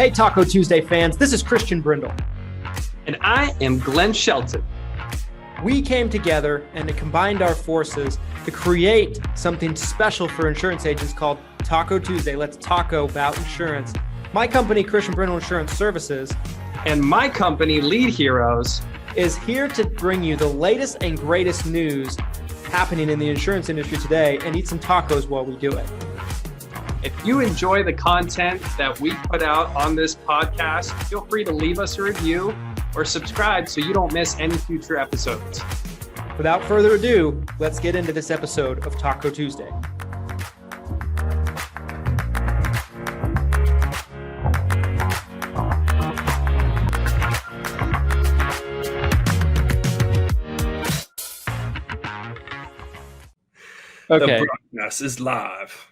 Hey, Taco Tuesday fans, this is Christian Brindle. And I am Glenn Shelton. We came together and combined our forces to create something special for insurance agents called Taco Tuesday. Let's taco about insurance. My company, Christian Brindle Insurance Services, and my company, Lead Heroes, is here to bring you the latest and greatest news happening in the insurance industry today and eat some tacos while we do it. If you enjoy the content that we put out on this podcast, feel free to leave us a review or subscribe so you don't miss any future episodes. Without further ado, let's get into this episode of Taco Tuesday. Okay. The broadcast is live.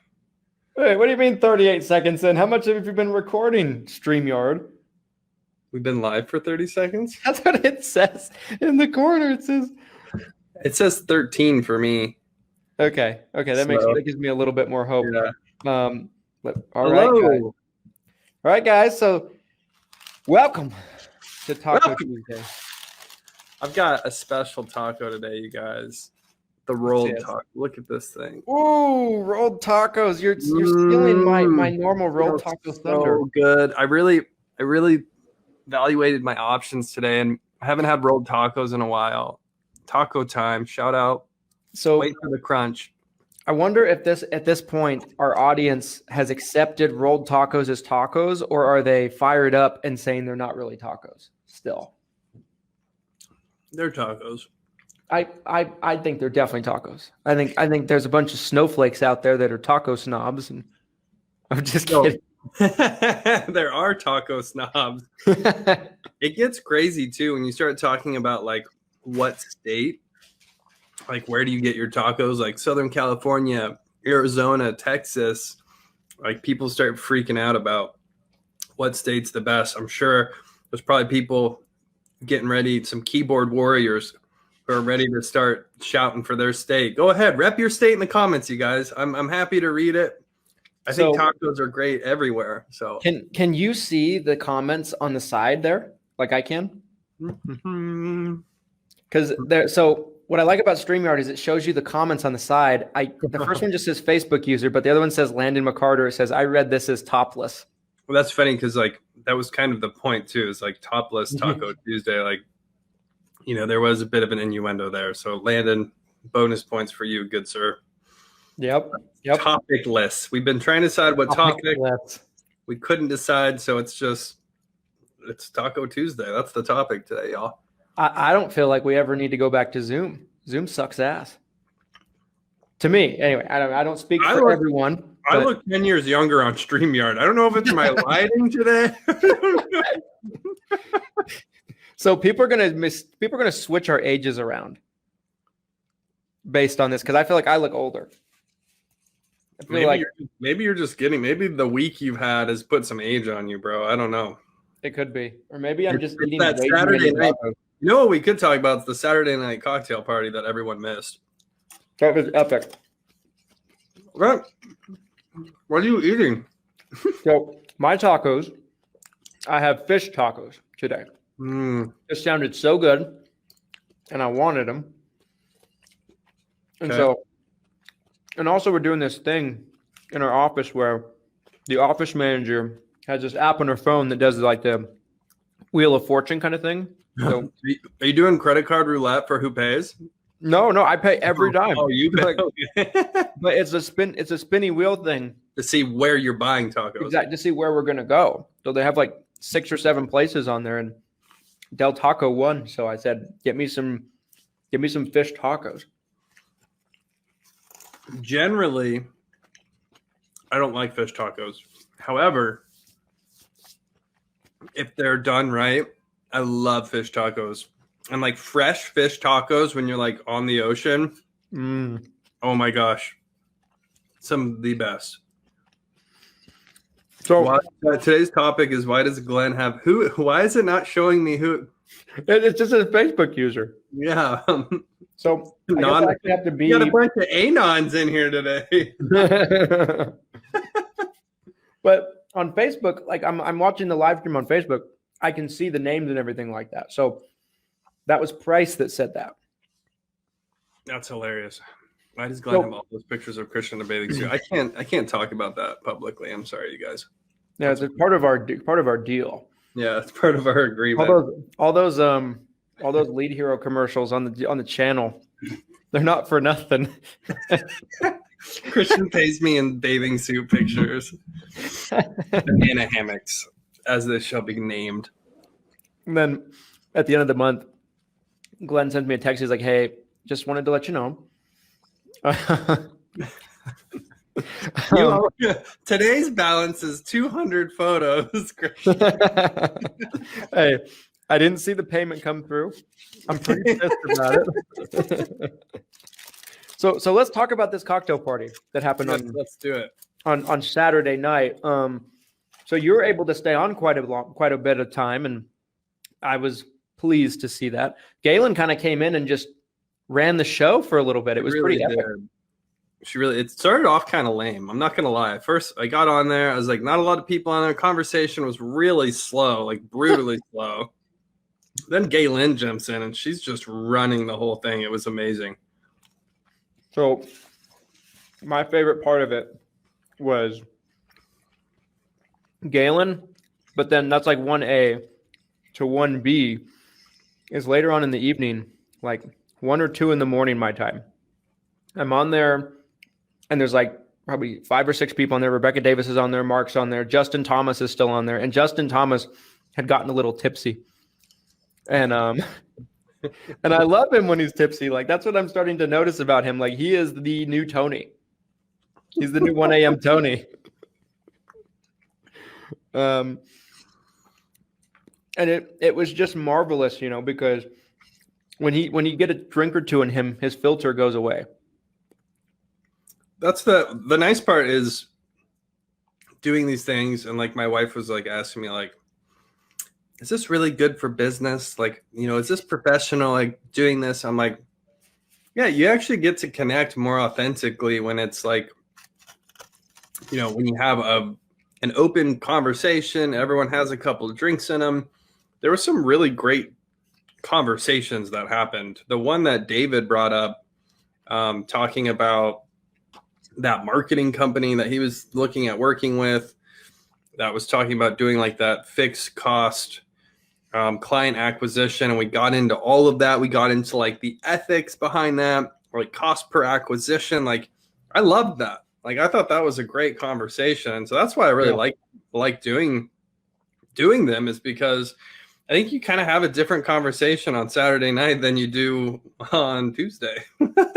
Wait, what do you mean 38 seconds in? How much have you been recording, StreamYard? We've been live for 30 seconds? That's what it says in the corner. It says 13 for me. Okay. That gives me a little bit more hope. Yeah. All right, guys. So, welcome to Taco Tuesday. I've got a special taco today, you guys. The rolled taco. Look at this thing. Ooh, rolled tacos. You're stealing my normal rolled taco thunder. So good. I really evaluated my options today, and I haven't had rolled tacos in a while. Taco time. Shout out. So wait for the crunch. I wonder if at this point our audience has accepted rolled tacos as tacos, or are they fired up and saying they're not really tacos still? They're tacos. I think they're definitely tacos. I think there's a bunch of snowflakes out there that are taco snobs, and I'm just kidding. There are taco snobs. It gets crazy too when you start talking about like what state, like where do you get your tacos? Like Southern California, Arizona, Texas. Like people start freaking out about what state's the best. I'm sure there's probably people getting ready, some keyboard warriors who are ready to start shouting for their state. Go ahead, rep your state in the comments, you guys. I'm happy to read it. I think tacos are great everywhere. So can you see the comments on the side there, like I can? Because So what I like about StreamYard is it shows you the comments on the side. The first one just says Facebook user, but the other one says Landon McCarter. It says I read this as topless. Well, that's funny because like that was kind of the point too. Is like topless Taco Tuesday. Like, you know, there was a bit of an innuendo there. So Landon, bonus points for you, good sir. Yep. Topicless. We've been trying to decide what topic. We couldn't decide, so it's Taco Tuesday. That's the topic today, y'all. I don't feel like we ever need to go back to Zoom. Zoom sucks ass. To me, anyway. I don't speak for everyone. I look 10 years younger on StreamYard. I don't know if it's my lighting today. So people are gonna switch our ages around based on this because I feel like I look older. Maybe you're just kidding. Maybe the week you've had has put some age on you, bro. I don't know. It could be, or maybe I'm just eating that Saturday night. You know what we could talk about? It's the Saturday night cocktail party that everyone missed. That was epic. What are you eating? So my tacos, I have fish tacos today. It sounded so good, and I wanted them. And and also we're doing this thing in our office where the office manager has this app on her phone that does like the Wheel of Fortune kind of thing. So, are you doing credit card roulette for who pays? No, I pay every dime. Oh, you pay. But it's a spinny wheel thing to see where you're buying tacos. Exactly, to see where we're gonna go. So they have like 6 or 7 places on there, and Del Taco won. So I said, get me some fish tacos. Generally, I don't like fish tacos. However, if they're done right, I love fish tacos. And like fresh fish tacos when you're like on the ocean. Oh my gosh. Some of the best. So today's topic is, why does Glenn have why is it not showing me who? It's just a Facebook user. Yeah. So I have to be. You got a bunch of anons in here today. But on Facebook, like I'm watching the live stream on Facebook, I can see the names and everything like that. So that was Price that said that. That's hilarious. Why does Glenn have all those pictures of Christian in a bathing suit? I can't talk about that publicly. I'm sorry, you guys. Yeah, it's part of our deal. Yeah, it's part of our agreement. All those Lead Hero commercials on the channel, they're not for nothing. Christian pays me in bathing suit pictures. Banana hammocks, as they shall be named. And then at the end of the month, Glenn sends me a text. He's like, "Hey, just wanted to let you know." Today's balance is 200 photos. Hey, I didn't see the payment come through. I'm pretty pissed about it. So let's talk about this cocktail party that happened Let's do it on Saturday night. So you were able to stay on quite a bit of time, and I was pleased to see that. Galen kind of came in and just ran the show for a little bit. It was really pretty epic. It started off kind of lame. I'm not going to lie. At first, I got on there. I was like, not a lot of people on there. Conversation was really slow, like brutally slow. Then Galen jumps in, and she's just running the whole thing. It was amazing. So my favorite part of it was Galen, but then that's like 1A to 1B is later on in the evening, like 1 or 2 in the morning, my time. I'm on there, and there's like probably 5 or 6 people on there. Rebecca Davis is on there. Mark's on there. Justin Thomas is still on there. And Justin Thomas had gotten a little tipsy. And and I love him when he's tipsy. Like, that's what I'm starting to notice about him. Like, he is the new Tony. He's the new 1 a.m. Tony. And it was just marvelous, because when you get a drink or two in him, his filter goes away. That's the nice part is doing these things. And like my wife was like asking me like, is this really good for business? Like, is this professional, like doing this? I'm like, yeah, you actually get to connect more authentically when it's like, when you have an open conversation, everyone has a couple of drinks in them. There were some really great conversations that happened. The one that David brought up, talking about that marketing company that he was looking at working with, that was talking about doing like that fixed cost client acquisition. And we got into all of that. We got into like the ethics behind that, or like cost per acquisition. Like, I loved that. Like, I thought that was a great conversation. And so that's why I really like doing them, is because I think you kind of have a different conversation on Saturday night than you do on Tuesday.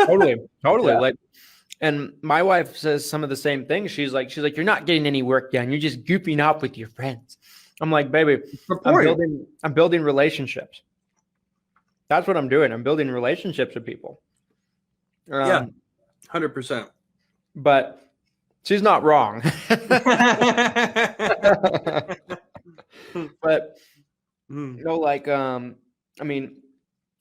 Totally. Yeah. Like, and my wife says some of the same things. She's like, you're not getting any work done. You're just goofing off with your friends. I'm like, baby, I'm building relationships. That's what I'm doing. I'm building relationships with people. Yeah, 100%. But she's not wrong. But I mean,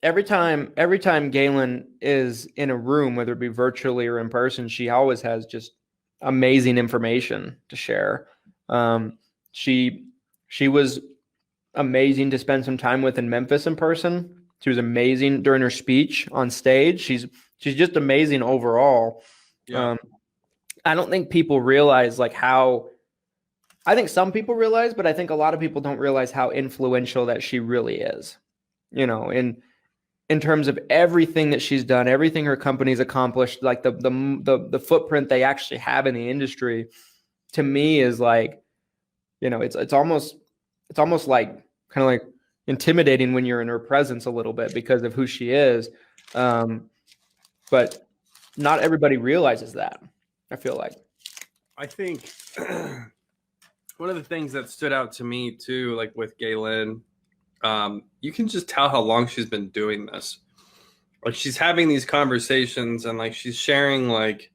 every time Galen is in a room, whether it be virtually or in person, she always has just amazing information to share. She was amazing to spend some time with in Memphis in person. She was amazing during her speech on stage. She's just amazing overall. Yeah. I don't think people realize I think some people realize, but I think a lot of people don't realize how influential that she really is, in terms of everything that she's done, everything her company's accomplished, like the footprint they actually have in the industry, to me is like, it's almost like kind of like intimidating when you're in her presence a little bit because of who she is. But not everybody realizes that, I feel like. I think one of the things that stood out to me too, like with Galen, you can just tell how long she's been doing this. Like, she's having these conversations and like she's sharing like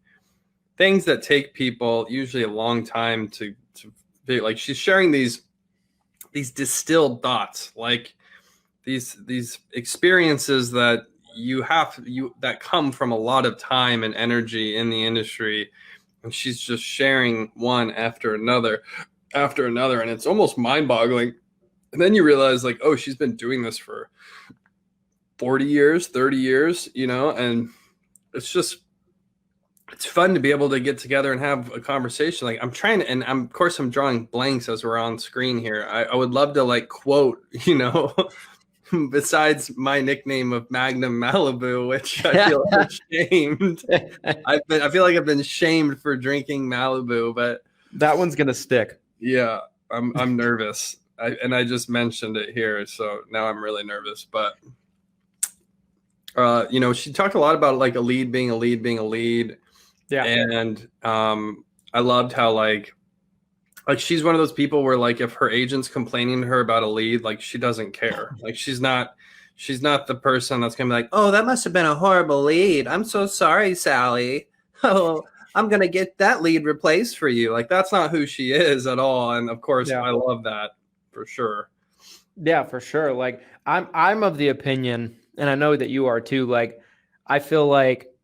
things that take people usually a long time to be, like, she's sharing these distilled thoughts, like these experiences that that come from a lot of time and energy in the industry. And she's just sharing one after another. after another, and it's almost mind-boggling. And then you realize, like, oh, she's been doing this for 40 years, 30 years, and it's fun to be able to get together and have a conversation. Like, I'm trying to, and of course I'm drawing blanks as we're on screen here. I would love to like quote, besides my nickname of Magnum Malibu, which I feel ashamed. I feel like I've been shamed for drinking Malibu, but that one's going to stick. Yeah. I'm nervous. I just mentioned it here. So now I'm really nervous, but she talked a lot about like a lead being a lead being a lead. Yeah. And I loved how like she's one of those people where like if her agent's complaining to her about a lead, like she doesn't care. Like she's not the person that's gonna be like, oh, that must have been a horrible lead. I'm so sorry, Sally. Oh, I'm gonna get that lead replaced for you. Like that's not who she is at all. And of course, I love that for sure. Yeah, for sure. Like I'm of the opinion, and I know that you are too. Like I feel like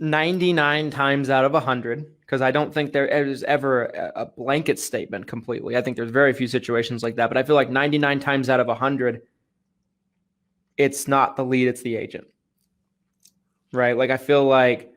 99 times out of 100, because I don't think there is ever a blanket statement completely. I think there's very few situations like that, but I feel like 99 times out of 100, it's not the lead, it's the agent, right? Like I feel like,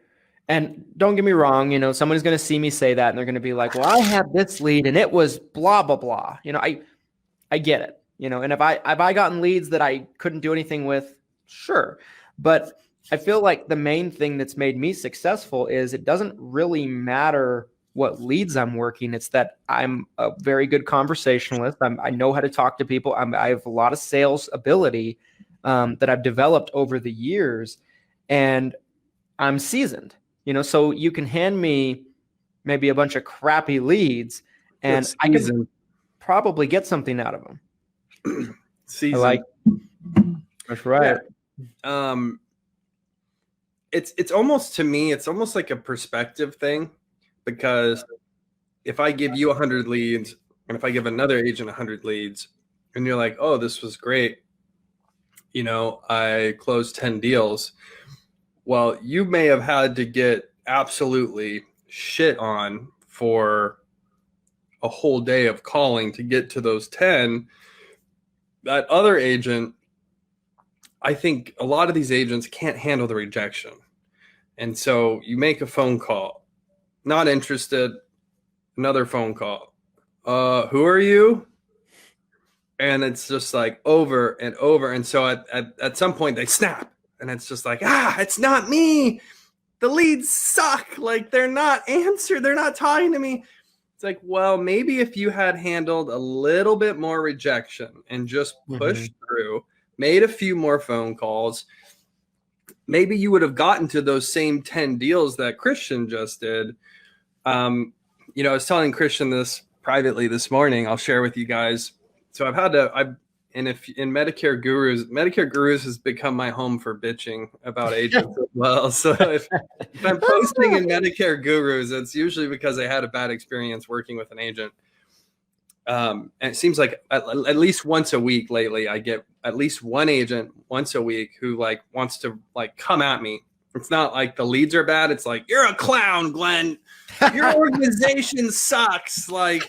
and don't get me wrong, somebody's going to see me say that and they're going to be like, well, I had this lead and it was blah, blah, blah. I get it, and if I gotten leads that I couldn't do anything with, sure. But I feel like the main thing that's made me successful is it doesn't really matter what leads I'm working. It's that I'm a very good conversationalist. I know how to talk to people. I have a lot of sales ability that I've developed over the years, and I'm seasoned. So you can hand me maybe a bunch of crappy leads, and I can probably get something out of them. Seasoned. That's right. Yeah. It's almost, to me, it's almost like a perspective thing, because if I give you 100 leads and if I give another agent 100 leads and you're like, oh, this was great, I closed 10 deals. Well, you may have had to get absolutely shit on for a whole day of calling to get to those 10. That other agent, I think a lot of these agents can't handle the rejection. And so you make a phone call, not interested, another phone call. Who are you? And it's just like over and over. And so at some point they snap, and it's just like, it's not me. The leads suck. Like they're not answered. They're not talking to me. It's like, well, maybe if you had handled a little bit more rejection and just pushed through, made a few more phone calls, maybe you would have gotten to those same 10 deals that Christian just did. I was telling Christian this privately this morning. I'll share with you guys. So in Medicare Gurus has become my home for bitching about agents as well. So if I'm posting in Medicare Gurus, it's usually because I had a bad experience working with an agent. And it seems like at least once a week lately, I get at least one agent once a week who like wants to like come at me. It's not like the leads are bad. It's like, you're a clown, Glenn. Your organization sucks. Like,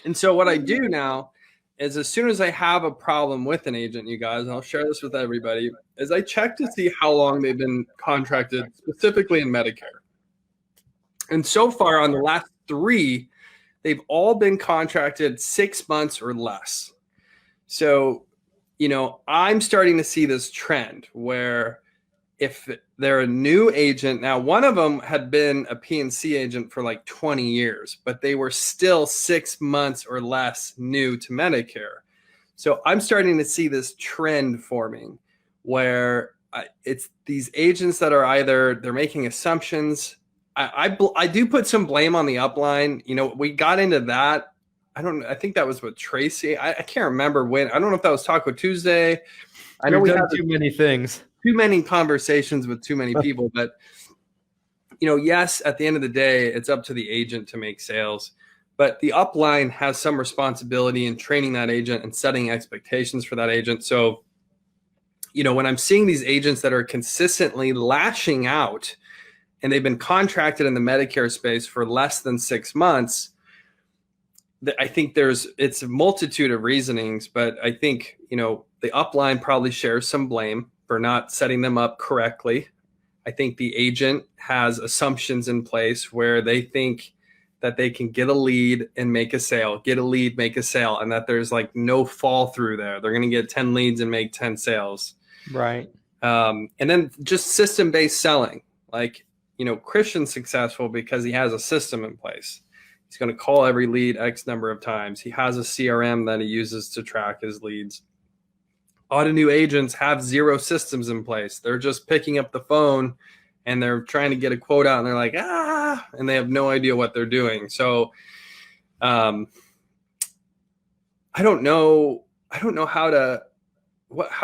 and so what I do now is as soon as I have a problem with an agent, you guys, and I'll share this with everybody, is I check to see how long they've been contracted specifically in Medicare. And so far on the last 3, they've all been contracted 6 months or less. So, I'm starting to see this trend where if they're a new agent, now one of them had been a PNC agent for like 20 years, but they were still 6 months or less new to Medicare. So I'm starting to see this trend forming where it's these agents that are either they're making assumptions. I do put some blame on the upline. We got into that. I think that was with Tracy. I can't remember when. I don't know if that was Taco Tuesday. I know we had too many things, too many conversations with too many people. But, yes, at the end of the day, it's up to the agent to make sales. But the upline has some responsibility in training that agent and setting expectations for that agent. So, when I'm seeing these agents that are consistently lashing out and they've been contracted in the Medicare space for less than 6 months, I think it's a multitude of reasonings, but I think, the upline probably shares some blame for not setting them up correctly. I think the agent has assumptions in place where they think that they can get a lead and make a sale, get a lead, make a sale, and that there's like no fall through there. They're going to get 10 leads and make 10 sales. Right. And then just system-based selling. Like, Christian's successful because he has a system in place. He's going to call every lead X number of times. He has a CRM that he uses to track his leads. A lot of new agents have zero systems in place. They're just picking up the phone and they're trying to get a quote out and they're like, and they have no idea what they're doing. So I don't know how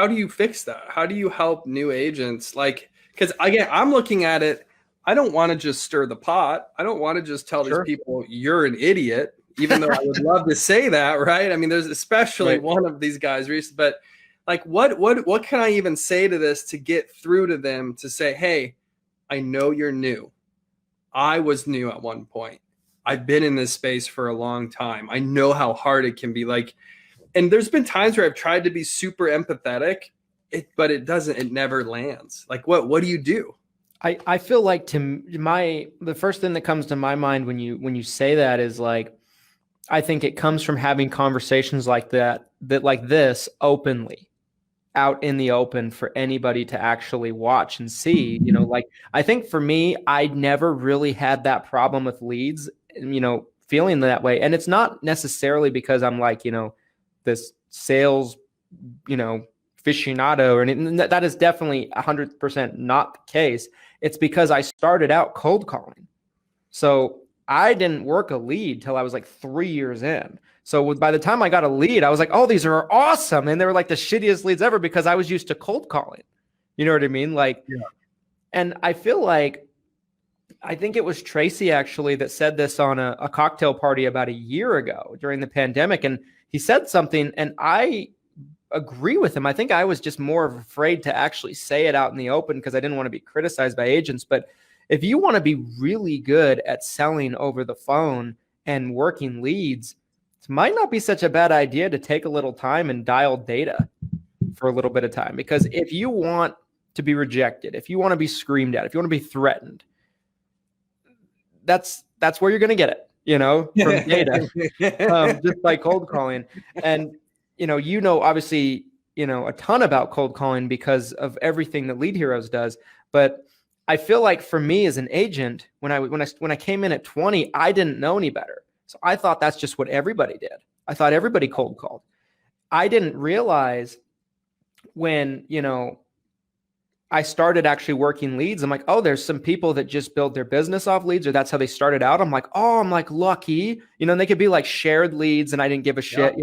do you fix that? How do you help new agents? Like, because again, I'm looking at it, I don't want to just stir the pot. I don't want to just tell these people you're an idiot, even though I would love to say that, right? I mean, there's especially one of these guys recently, but like, what can I even say to this to get through to them to say, hey, I know you're new. I was new at one point. I've been in this space for a long time. I know how hard it can be. Like, and there's been times where I've tried to be super empathetic, but it never lands. Like, what do you do? I feel like the first thing that comes to my mind when you say that is like, I think it comes from having conversations like that like this openly out in the open for anybody to actually watch and see, like, I think for me, I never really had that problem with leads, feeling that way. And it's not necessarily because I'm like, this sales, aficionado or anything. That is definitely 100% not the case. It's because I started out cold calling. So I didn't work a lead till I was like 3 years in. So by the time I got a lead, I was like, oh, these are awesome. And they were like the shittiest leads ever because I was used to cold calling. You know what I mean? Like, yeah. And I feel like, I think it was Tracy actually that said this on a cocktail party about a year ago during the pandemic. And he said something and I agree with him. I think I was just more afraid to actually say it out in the open because I didn't want to be criticized by agents. But if you want to be really good at selling over the phone and working leads, it might not be such a bad idea to take a little time and dial data for a little bit of time. Because if you want to be rejected, if you want to be screamed at, if you want to be threatened, that's where you're going to get it, from data, just by cold calling. And, obviously, a ton about cold calling because of everything that Lead Heroes does. But I feel like for me as an agent, when I came in at 20, I didn't know any better. So I thought that's just what everybody did. I thought everybody cold called. I didn't realize when, I started actually working leads. I'm like, oh, there's some people that just build their business off leads, or that's how they started out. I'm like, lucky, and they could be like shared leads and I didn't give a shit,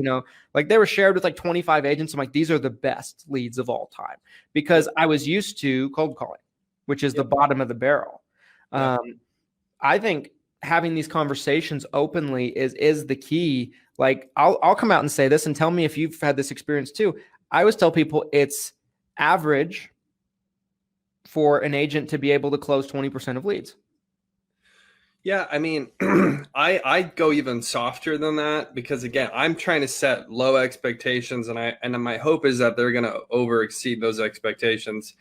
like they were shared with like 25 agents. I'm like, these are the best leads of all time because I was used to cold calling, which is the bottom of the barrel. I think having these conversations openly is the key. Like I'll come out and say this and tell me if you've had this experience too. I always tell people it's average for an agent to be able to close 20% of leads. Yeah, I mean, I go even softer than that because again, I'm trying to set low expectations and my hope is that they're going to over exceed those expectations.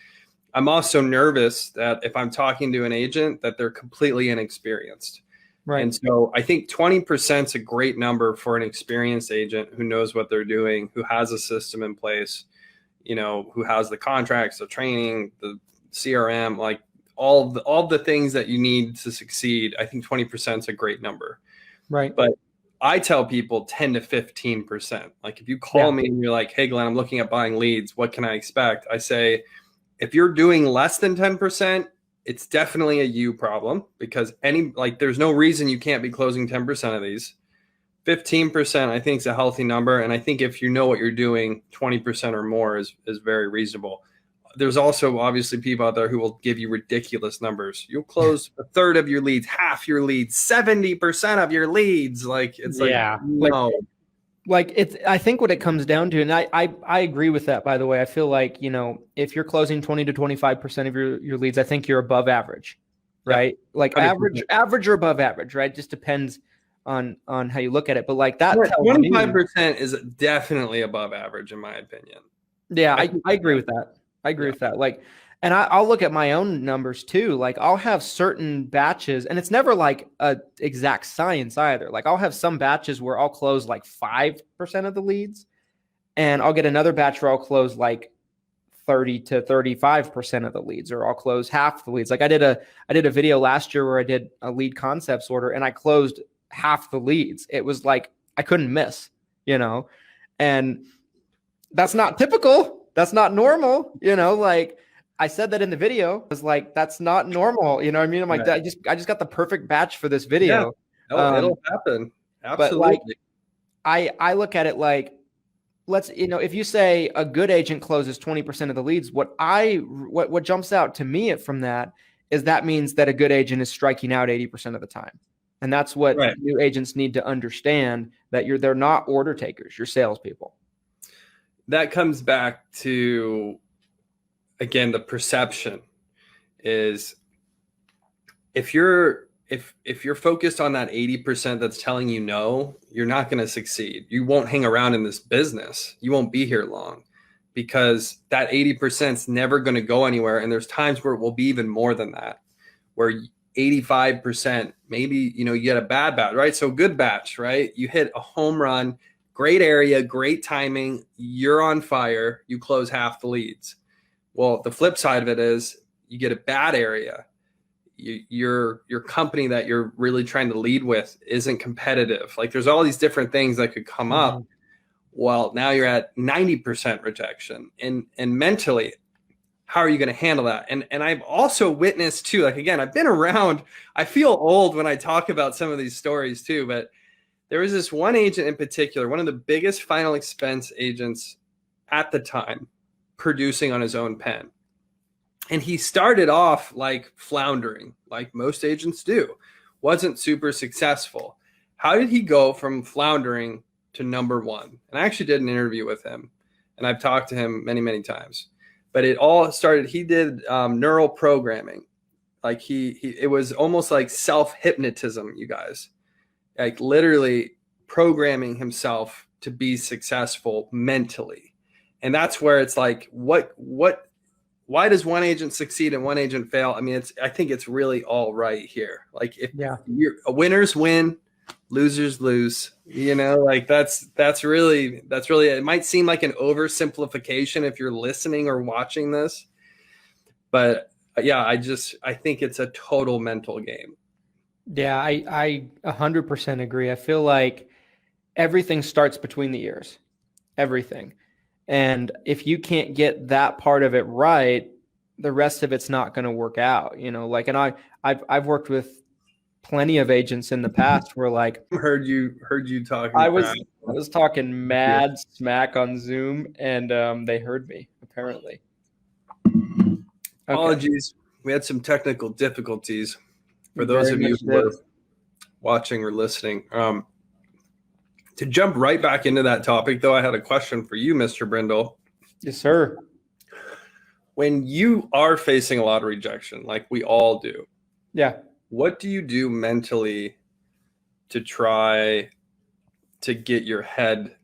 I'm also nervous that if I'm talking to an agent that they're completely inexperienced. Right. And so I think 20% is a great number for an experienced agent who knows what they're doing, who has a system in place, who has the contracts, the training, the CRM, like all the things that you need to succeed. I think 20% is a great number. Right. But I tell people 10 to 15%. Like if you call me and you're like, hey, Glenn, I'm looking at buying leads. What can I expect? I say, if you're doing less than 10%, it's definitely a you problem because there's no reason you can't be closing 10% of these. 15%, I think is a healthy number. And I think if you know what you're doing, 20% or more is very reasonable. There's also obviously people out there who will give you ridiculous numbers. You'll close a third of your leads, half your leads, 70% of your leads. Like it's no. Like it's, I think what it comes down to, and I agree with that, by the way. I feel like, if you're closing 20 to 25% of your leads, I think you're above average, right? Yeah, like 100%. average or above average, right? Just depends on how you look at it. But like that, 25% is definitely above average in my opinion. Yeah, I agree with that. I agree with that. Like, and I'll look at my own numbers too. Like I'll have certain batches, and it's never like a exact science either. Like I'll have some batches where I'll close like 5% of the leads, and I'll get another batch where I'll close like 30 to 35% of the leads, or I'll close half the leads. Like I did a video last year where I did a lead concepts order and I closed half the leads. It was like I couldn't miss, and that's not typical. That's not normal, like I said that in the video. I was like, that's not normal. You know what I mean? I'm like, right. I just got the perfect batch for this video. Yeah. It'll happen. Absolutely. But like, I look at it like, if you say a good agent closes 20% of the leads, what jumps out to me from that is that means that a good agent is striking out 80% of the time. And that's what new agents need to understand, that they're not order takers, you're salespeople. That comes back to, again, the perception is if you're focused on that 80% that's telling you no, you're not going to succeed. You won't hang around in this business. You won't be here long, because that 80% is never going to go anywhere. And there's times where it will be even more than that, where 85%, maybe, you get a bad batch, right? So good batch, right? You hit a home run, great area, great timing, you're on fire, you close half the leads. Well, the flip side of it is you get a bad area. Your company that you're really trying to lead with isn't competitive. Like there's all these different things that could come up. Well, now you're at 90% rejection, and mentally, how are you going to handle that? And I've also witnessed too, like, again, I've been around, I feel old when I talk about some of these stories too, but there was this one agent in particular, one of the biggest final expense agents at the time, producing on his own pen. And he started off like floundering, like most agents do, wasn't super successful. How did he go from floundering to number one? And I actually did an interview with him, and I've talked to him many, many times. But it all started, he did neural programming. Like it was almost like self-hypnotism, you guys. Like literally programming himself to be successful mentally. And that's where it's like, why does one agent succeed and one agent fail? I mean, I think it's really all right here. Like winners win, losers lose, like that's really, it might seem like an oversimplification if you're listening or watching this, but yeah, I think it's a total mental game. Yeah, I 100% agree. I feel like everything starts between the ears, everything. And if you can't get that part of it right, the rest of it's not going to work out, like, and I've worked with plenty of agents in the past where like, heard you talking. I was talking mad smack on Zoom, and they heard me apparently. Apologies. We had some technical difficulties. For those of you who are watching or listening, to jump right back into that topic, though, I had a question for you, Mr. Brindle. Yes, sir. When you are facing a lot of rejection, like we all do, what do you do mentally to try to get your head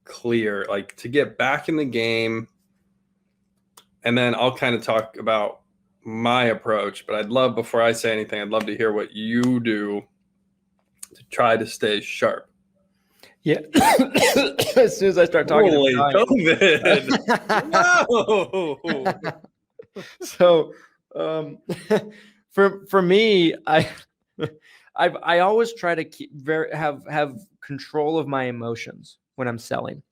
clear, like to get back in the game? And then I'll kind of talk about my approach, but before I say anything, I'd love to hear what you do to try to stay sharp. Yeah. As soon as I start talking, holy COVID. No. So, for me, I always try to have control of my emotions when I'm selling.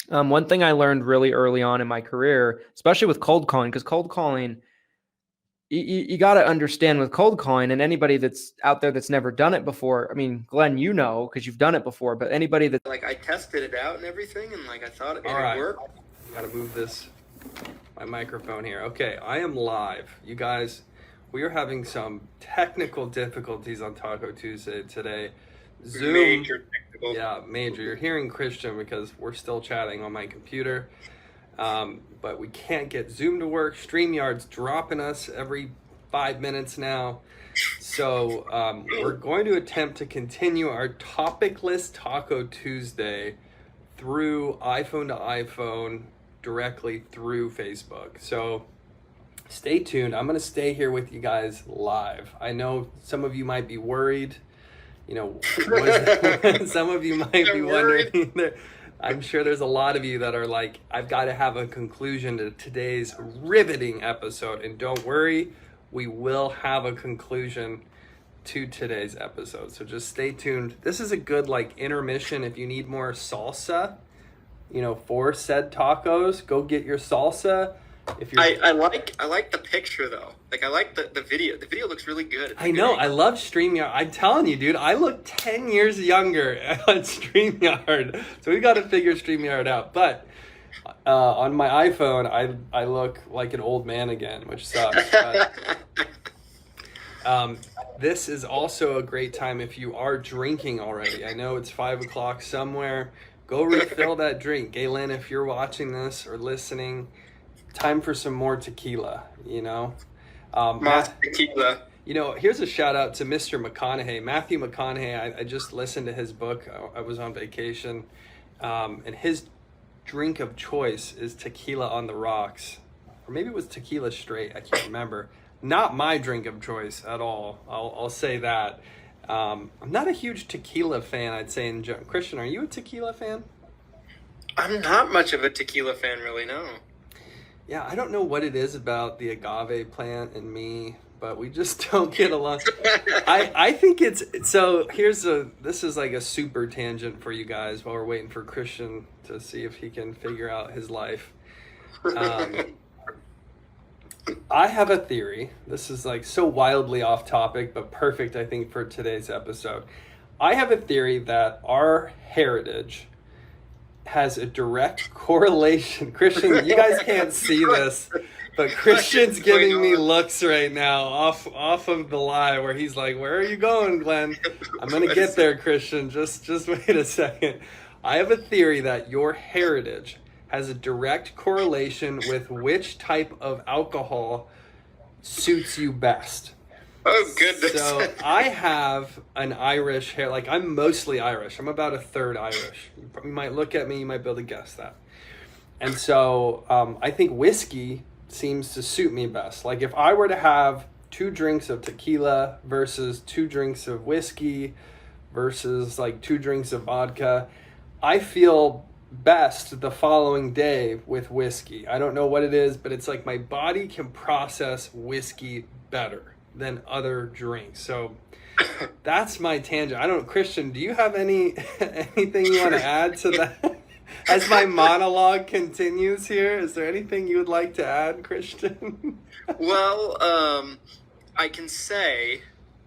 One thing I learned really early on in my career, especially with cold calling, because cold calling, you got to understand with cold calling, and anybody that's out there that's never done it before. I mean, Glenn, because you've done it before, but anybody that like, I tested it out and everything, and like I thought it worked. Got to move my microphone here. Okay, I am live. You guys, we are having some technical difficulties on Taco Tuesday today. Zoom. Major technical. Yeah, major. You're hearing Christian because we're still chatting on my computer. But we can't get Zoom to work. StreamYard's dropping us every 5 minutes now. So we're going to attempt to continue our Topicless Taco Tuesday through iPhone to iPhone directly through Facebook. So stay tuned. I'm going to stay here with you guys live. I know some of you might be worried. You know, some of you might be wondering. I'm sure there's a lot of you that are like, I've got to have a conclusion to today's riveting episode. And don't worry, we will have a conclusion to today's episode. So just stay tuned. This is a good like intermission. If you need more salsa, you know, for said tacos, go get your salsa. If you're, I like the picture though. Like I like the video. The video looks really good. I know. I love StreamYard. I'm telling you, dude. I look 10 years younger on StreamYard. So we got to figure StreamYard out. But on my iPhone, I look like an old man again, which sucks. But, this is also a great time if you are drinking already. I know it's 5 o'clock somewhere. Go refill that drink. Galen, if you're watching this or listening, time for some more tequila, you know? Tequila. You know, here's a shout out to Mr. McConaughey. Matthew McConaughey, I just listened to his book. I was on vacation. And his drink of choice is tequila on the rocks. Or maybe it was tequila straight. I can't remember. Not my drink of choice at all. I'll say that. I'm not a huge tequila fan, I'd say. Christian, are you a tequila fan? I'm not much of a tequila fan, really, no. Yeah, I don't know what it is about the agave plant and me, but we just don't get along. I think it's, so this is like a super tangent for you guys while we're waiting for Christian to see if he can figure out his life. I have a theory. This is like so wildly off topic, but perfect, I think, for today's episode. I have a theory that our heritage has a direct correlation. Christian, you guys can't see this, but Christian's giving me looks right now off of the live where he's like, "Where are you going, Glenn?" I'm gonna get there, Christian. Just wait a second. I have a theory that your heritage has a direct correlation with which type of alcohol suits you best. Oh, goodness. So I have an Irish hair. Like, I'm mostly Irish. I'm about a third Irish. You might look at me, you might be able to guess that. And so I think whiskey seems to suit me best. Like, if I were to have 2 drinks of tequila versus 2 drinks of whiskey versus, like, 2 drinks of vodka, I feel best the following day with whiskey. I don't know what it is, but it's like my body can process whiskey better than other drinks. So that's my tangent. I don't know, Christian, do you have anything you want to add to that? As my monologue continues here, is there anything you would like to add, Christian? Well, I can say,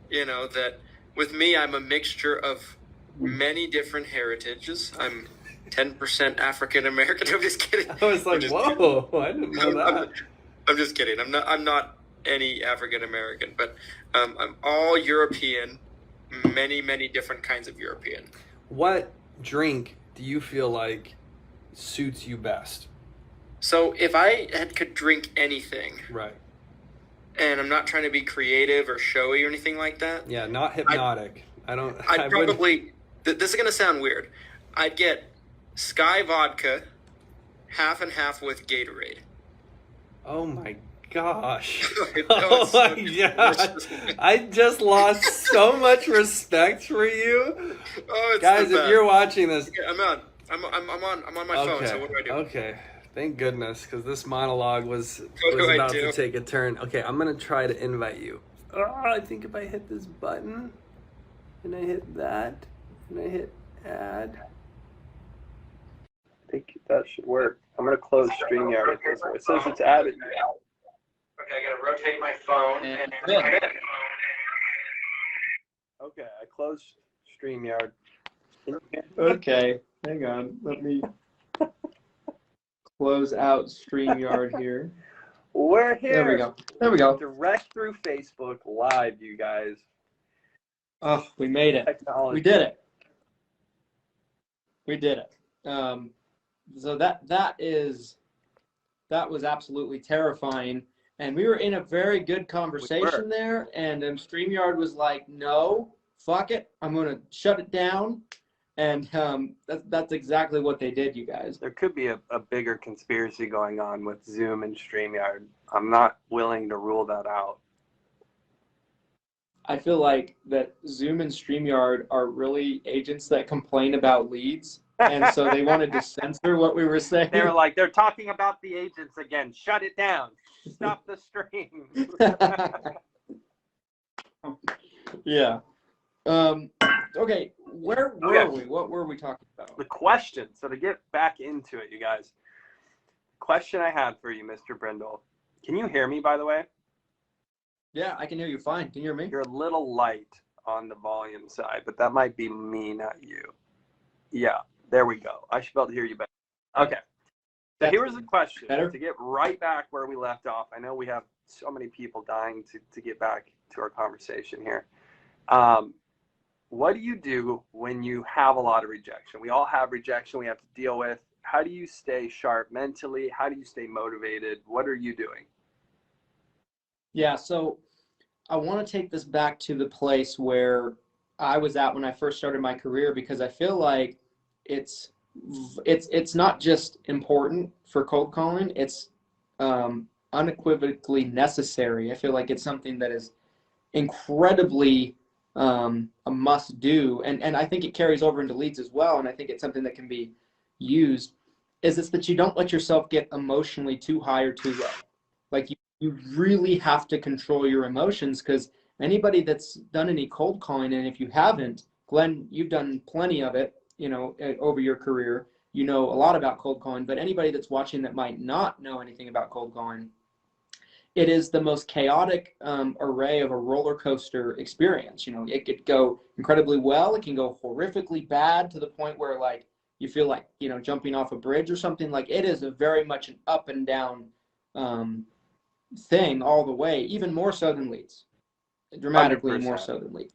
you know, that with me, I'm a mixture of many different heritages. I'm 10% African American. I'm just kidding. I was like, whoa, I didn't know that. I'm just kidding. I'm not any African American, but I'm all European, many different kinds of European. What drink do you feel like suits you best? So if I could drink anything, right, and I'm not trying to be creative or showy or anything like that. Yeah, not hypnotic. I'd probably, this is going to sound weird. I'd get Sky vodka, half and half with Gatorade. Oh my gosh. Oh my gosh. I just lost so much respect for you. Oh, guys, if you're watching this. Yeah, I'm on my phone, so what do I do? Okay. Thank goodness, because this monologue was about to take a turn. Okay, I'm going to try to invite you. I think if I hit this button, and I hit that, and I hit add, I think that should work. I'm going to close StreamYard. It says it's added. Okay, I gotta rotate my phone. Okay, I closed StreamYard. Okay, hang on. Let me close out StreamYard here. We're here. There we go. There we go. Direct through Facebook Live, you guys. Oh, we made it. Technology. We did it. We did it. So that was absolutely terrifying. And we were in a very good conversation there. And StreamYard was like, no, fuck it. I'm going to shut it down. And that's exactly what they did, you guys. There could be a bigger conspiracy going on with Zoom and StreamYard. I'm not willing to rule that out. I feel like that Zoom and StreamYard are really agents that complain about leads. And so they wanted to censor what we were saying. They were like, they're talking about the agents again. Shut it down. Stop the stream. Yeah. Okay. Where were we? What were we talking about? The question. So to get back into it, you guys, question I had for you, Mr. Brindle. Can you hear me, by the way? Yeah, I can hear you fine. Can you hear me? You're a little light on the volume side, but that might be me, not you. Yeah, there we go. I should be able to hear you better. Okay. So here's the question. Better? To get right back where we left off, I know we have so many people dying to get back to our conversation here. What do you do when you have a lot of rejection? We all have rejection we have to deal with. How do you stay sharp mentally? How do you stay motivated? What are you doing? Yeah, so I want to take this back to the place where I was at when I first started my career, because I feel like it's not just important for cold calling, it's unequivocally necessary. I feel like it's something that is incredibly a must do, and I think it carries over into leads as well, and I think it's something that can be used, is it's that you don't let yourself get emotionally too high or too low. Like you really have to control your emotions, because anybody that's done any cold calling, and if you haven't, Glenn, you've done plenty of it, over your career, a lot about cold calling, but anybody that's watching that might not know anything about cold calling, it is the most chaotic array of a roller coaster experience. It could go incredibly well. It can go horrifically bad to the point where like you feel like, jumping off a bridge or something. Like it is a very much an up and down thing all the way, even more so than leads, dramatically 100%. More so than leads.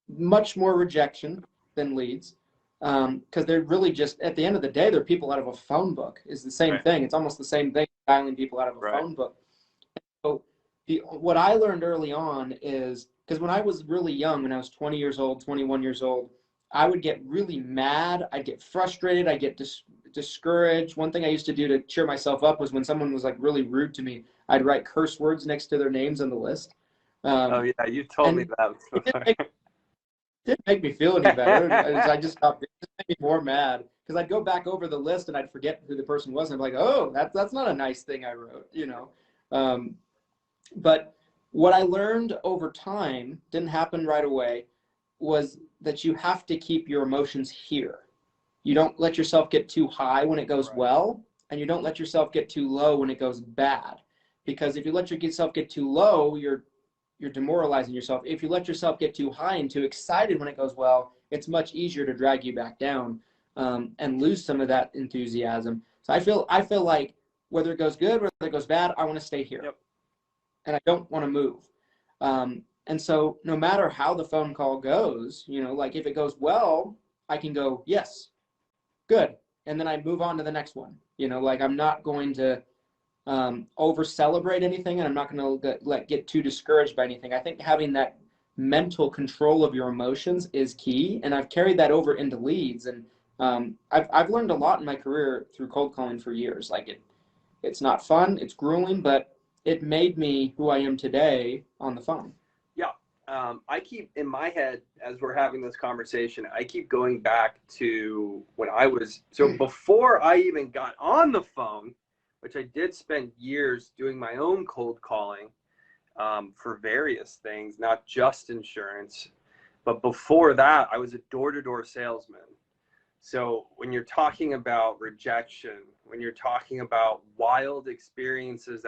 Much more rejection than leads, because they're really just, at the end of the day, they're people out of a phone book. Is the same thing. It's almost the same thing, dialing people out of a phone book. So what I learned early on is, because when I was really young, when I was 20 years old, 21 years old, I would get really mad. I'd get frustrated. I'd get discouraged. One thing I used to do to cheer myself up was when someone was like really rude to me, I'd write curse words next to their names on the list. Oh yeah, you told me that. It didn't make me feel any better. I just stopped. It just made me more mad, because I'd go back over the list and I'd forget who the person was, and I'm like, oh, that's not a nice thing I wrote, But what I learned over time, didn't happen right away, was that you have to keep your emotions here. You don't let yourself get too high when it goes well, and you don't let yourself get too low when it goes bad. Because if you let yourself get too low, you're demoralizing yourself. If you let yourself get too high and too excited when it goes well, it's much easier to drag you back down and lose some of that enthusiasm. So I feel like whether it goes good, whether it goes bad, I want to stay here. Yep. And I don't want to move. And so no matter how the phone call goes, like if it goes well, I can go, yes, good. And then I move on to the next one. Like I'm not going to over celebrate anything, and I'm not going to get too discouraged by anything. I think having that mental control of your emotions is key. And I've carried that over into leads. And I've learned a lot in my career through cold calling for years. Like it's not fun, it's grueling, but it made me who I am today on the phone. Yeah. I keep in my head, as we're having this conversation, I keep going back to when I was, so before I even got on the phone, which I did spend years doing my own cold calling for various things, not just insurance. But before that, I was a door-to-door salesman. So when you're talking about rejection, when you're talking about wild experiences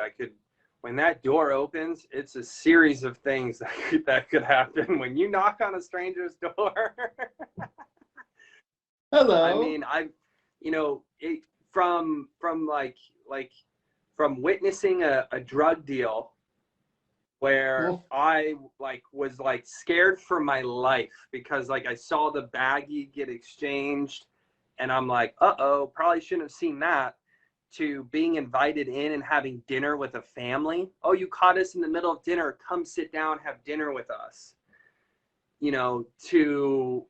when that door opens, it's a series of things that could happen when you knock on a stranger's door. Hello. I mean, from witnessing a drug deal where I was scared for my life because I saw the baggie get exchanged, and I'm like, uh-oh, probably shouldn't have seen that, to being invited in and having dinner with a family. Oh, you caught us in the middle of dinner. Come sit down, have dinner with us. You know, to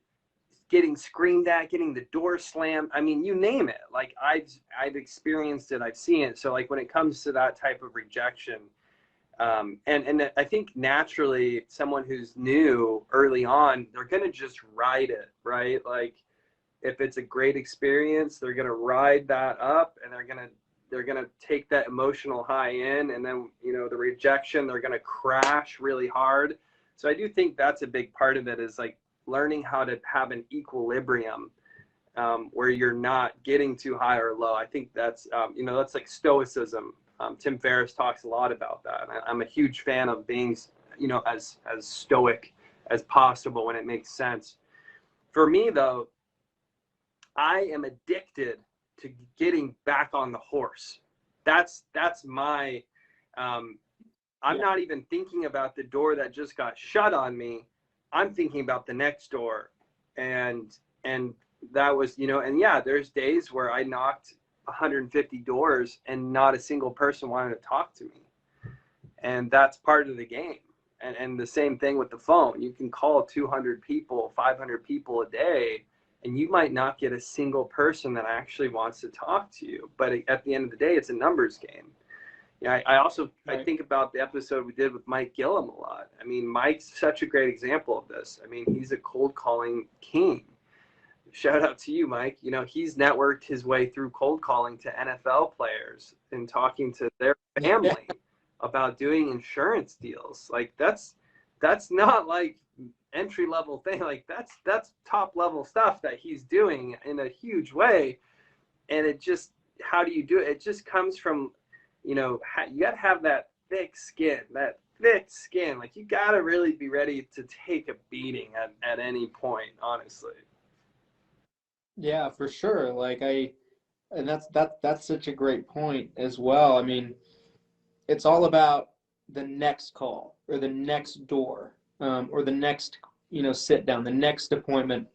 getting screamed at, getting the door slammed. I mean, you name it. Like I've experienced it. I've seen it. So like when it comes to that type of rejection, and I think naturally someone who's new early on, they're going to just ride it, right? Like if it's a great experience, they're going to ride that up, and they're going to take that emotional high in, and then, you know, the rejection, they're going to crash really hard. So I do think that's a big part of it, is like learning how to have an equilibrium where you're not getting too high or low. I think that's, you know, that's like stoicism. Tim Ferriss talks a lot about that. And I'm a huge fan of being, you know, as stoic as possible when it makes sense. For me, though, I am addicted to getting back on the horse. That's my, I'm not even thinking about the door that just got shut on me. I'm thinking about the next door. And that was, you know, and yeah, there's days where I knocked 150 doors and not a single person wanted to talk to me. And that's part of the game. And the same thing with the phone. You can call 200 people, 500 people a day, and you might not get a single person that actually wants to talk to you. But at the end of the day, it's a numbers game. Yeah, I think about the episode we did with Mike Gillum a lot. I mean, Mike's such a great example of this. I mean, he's a cold calling king. Shout out to you, Mike. You know, he's networked his way through cold calling to NFL players and talking to their family about doing insurance deals. Like that's not like entry level thing. Like that's top level stuff that he's doing in a huge way. And it just, how do you do it? It just comes from, you know, you got to have that thick skin. Like you got to really be ready to take a beating at any point, honestly. Yeah, for sure. Like and that's such a great point as well. I mean, it's all about the next call or the next door, or the next, you know, sit down, the next appointment.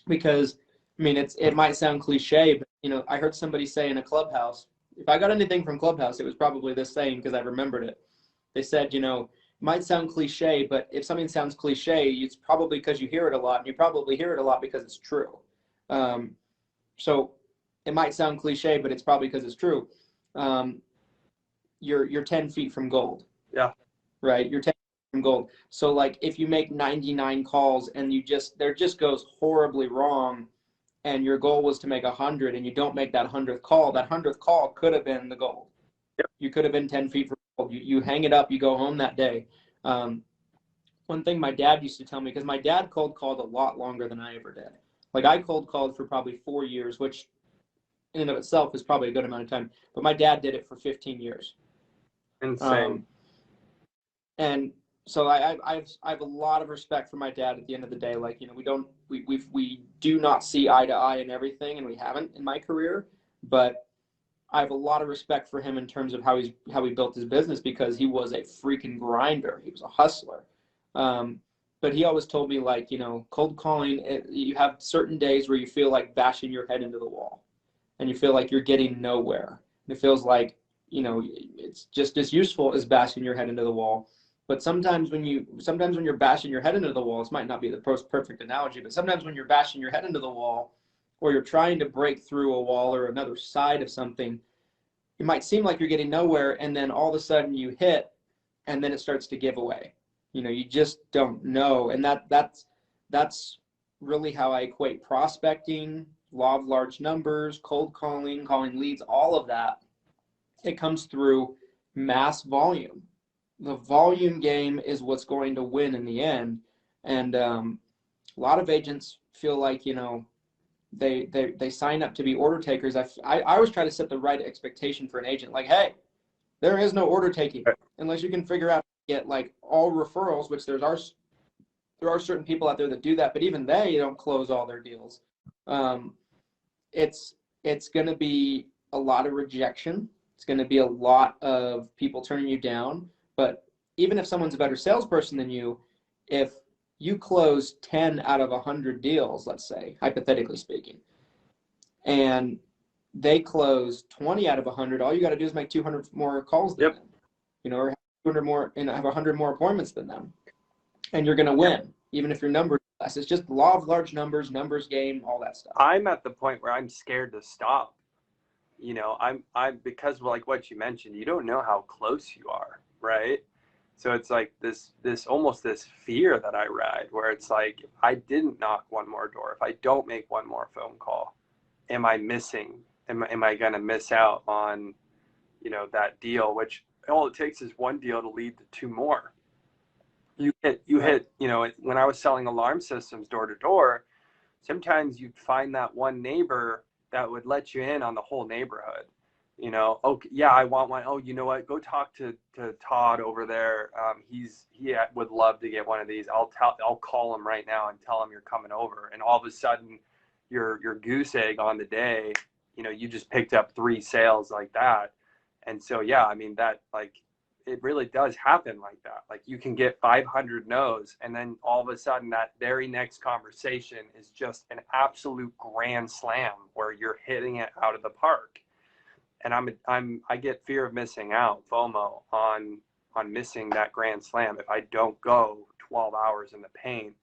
Because I mean, it might sound cliche, but you know, I heard somebody say in a Clubhouse, if I got anything from Clubhouse, it was probably this saying, because I remembered it. They said, you know, it might sound cliche, but if something sounds cliche, it's probably because you hear it a lot, and you probably hear it a lot because it's true. So it might sound cliche, but it's probably because it's true. You're 10 feet from gold. Yeah. Right. You're 10 feet from gold. So like if you make 99 calls and there just goes horribly wrong, and your goal was to make 100 and you don't make that 100th call could have been the goal. Yep. You could have been 10 feet from gold. You hang it up, you go home that day. One thing my dad used to tell me, because my dad cold called a lot longer than I ever did. Like I cold called for probably 4 years, which in and of itself is probably a good amount of time. But my dad did it for 15 years. Insane. And so I have a lot of respect for my dad at the end of the day. Like, you know, we do not see eye to eye in everything, and we haven't in my career, but I have a lot of respect for him in terms of how he built his business, because he was a freaking grinder. He was a hustler. But he always told me, like, you know, cold calling, you have certain days where you feel like bashing your head into the wall, and you feel like you're getting nowhere. And it feels like, you know, it's just as useful as bashing your head into the wall. But sometimes when you're bashing your head into the wall, this might not be the perfect analogy, but sometimes when you're bashing your head into the wall, or you're trying to break through a wall or another side of something, it might seem like you're getting nowhere, and then all of a sudden you hit, and then it starts to give away. You know, you just don't know. And that's really how I equate prospecting, law of large numbers, cold calling, calling leads, all of that. It comes through mass volume. The volume game is what's going to win in the end. And a lot of agents feel like, you know, they sign up to be order takers. I always try to set the right expectation for an agent. Like, hey, there is no order taking unless you can figure out to get like all referrals, which there are certain people out there that do that, but even they don't close all their deals. It's going to be a lot of rejection. It's going to be a lot of people turning you down. But even if someone's a better salesperson than you, if you close 10 out of 100 deals, let's say, hypothetically speaking, and they close 20 out of 100, all you got to do is make 200 more calls than them, you know, or have 200 more and have 100 more appointments than them, and you're going to win, even if your numbers are less. It's just law of large numbers, numbers game, all that stuff. I'm at the point where I'm scared to stop. You know, I'm because like what you mentioned, you don't know how close you are, right? So it's like this almost this fear that I ride, where it's like, if I didn't knock one more door, if I don't make one more phone call, am I missing? Am I going to miss out on, you know, that deal? Which all it takes is one deal to lead to two more. You hit, you know, when I was selling alarm systems door to door, sometimes you'd find that one neighbor that would let you in on the whole neighborhood. You know, okay, yeah, I want one. Oh, you know what? Go talk to Todd over there. He would love to get one of these. I'll call him right now and tell him you're coming over. And all of a sudden, your goose egg on the day, you know, you just picked up 3 sales like that. And so, yeah, I mean, that, like, it really does happen like that. Like, you can get 500 no's, and then all of a sudden that very next conversation is just an absolute grand slam where you're hitting it out of the park. And I get fear of missing out, FOMO, on missing that grand slam if I don't go 12 hours in the paint,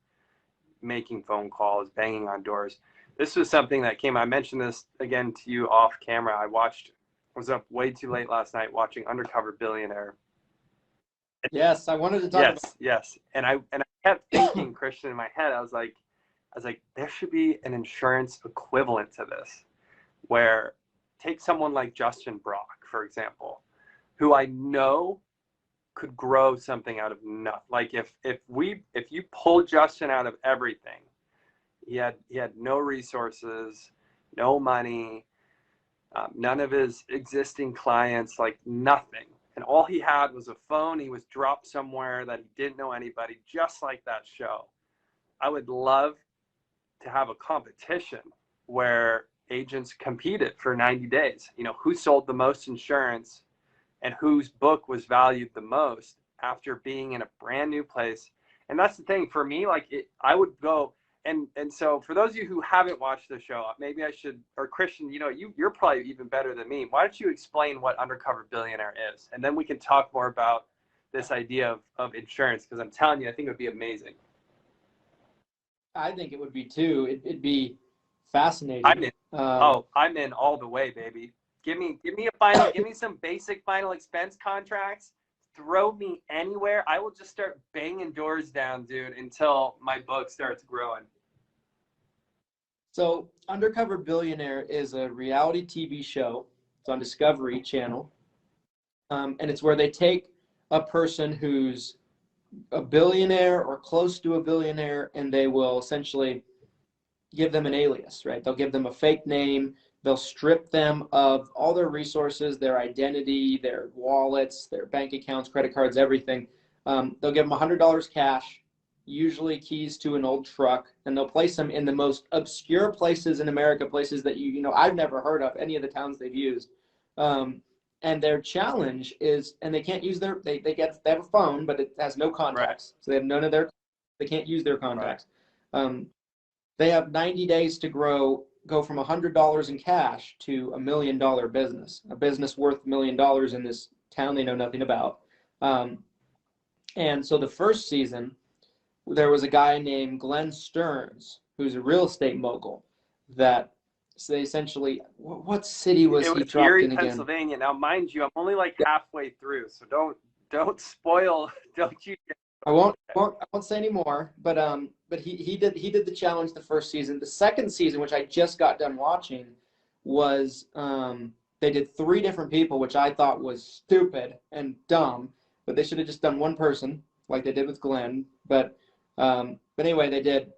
making phone calls, banging on doors. This was something that I mentioned this again to you off camera. I was up way too late last night watching Undercover Billionaire. Yes, I wanted to talk about. Yes. And I kept thinking, Christian, in my head, I was like, there should be an insurance equivalent to this, where take someone like Justin Brock, for example, who I know could grow something out of nothing. Like if you pull Justin out of everything, he had no resources, no money, none of his existing clients, like nothing. And all he had was a phone. He was dropped somewhere that he didn't know anybody, just like that show. I would love to have a competition where agents competed for 90 days. You know, who sold the most insurance and whose book was valued the most after being in a brand new place. And that's the thing for me, like I would go. And so for those of you who haven't watched the show, maybe I should, or Christian, you know, you're probably even better than me. Why don't you explain what Undercover Billionaire is? And then we can talk more about this idea of insurance, because I'm telling you, I think it would be amazing. I think it would be too. It'd be fascinating. I'm in. I'm in all the way, baby. Give me some basic final expense contracts. Throw me anywhere. I will just start banging doors down, dude, until my book starts growing. So Undercover Billionaire is a reality TV show. It's on Discovery Channel. And it's where they take a person who's a billionaire or close to a billionaire, and they will essentially give them an alias, right? They'll give them a fake name. They'll strip them of all their resources, their identity, their wallets, their bank accounts, credit cards, everything. They'll give them $100 cash, usually keys to an old truck, and they'll place them in the most obscure places in America, places that you know I've never heard of, any of the towns they've used. And their challenge is, and they can't use they have a phone, but it has no contacts. Right. So they have none of they can't use their contacts. Right. They have 90 days to go from $100 in cash to $1 million business, a business worth $1 million in this town they know nothing about. And so the first season, there was a guy named Glenn Stearns, who's a real estate mogul, that so they essentially, what city was he dropped Erie, in again? Pennsylvania. Now, mind you, I'm only like halfway through, so don't spoil. Don't you? I won't say any more. But he did the challenge the first season. The second season, which I just got done watching, was they did 3 different people, which I thought was stupid and dumb. But they should have just done one person, like they did with Glenn. But anyway, they did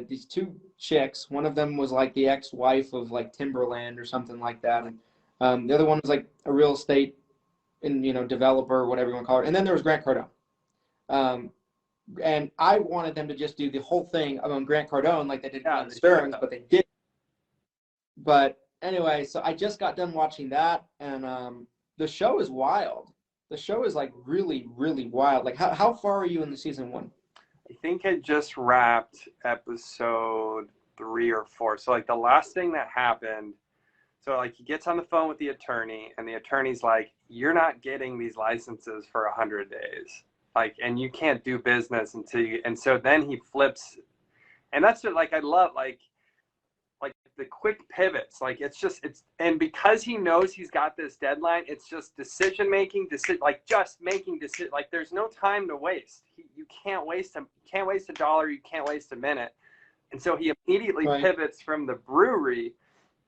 these 2 chicks. One of them was like the ex-wife of like Timberland or something like that, and the other one was like a real estate developer or whatever you want to call it. And then there was Grant Cardone. And I wanted them to just do the whole thing on Grant Cardone like they did on Stearns, but they didn't. But anyway, so I just got done watching that, and the show is wild. The show is like really, really wild. Like how far are you in the season 1? I think I just wrapped episode 3 or 4. So like the last thing that happened So like he gets on the phone with the attorney, and the attorney's like, you're not getting these licenses for 100 days. Like, and you can't do business until you, and so then he flips. And that's what, like, I love, like the quick pivots. Like, and because he knows he's got this deadline, it's just just making decision. Like, there's no time to waste. You can't waste a dollar. You can't waste a minute. And so he immediately pivots from the brewery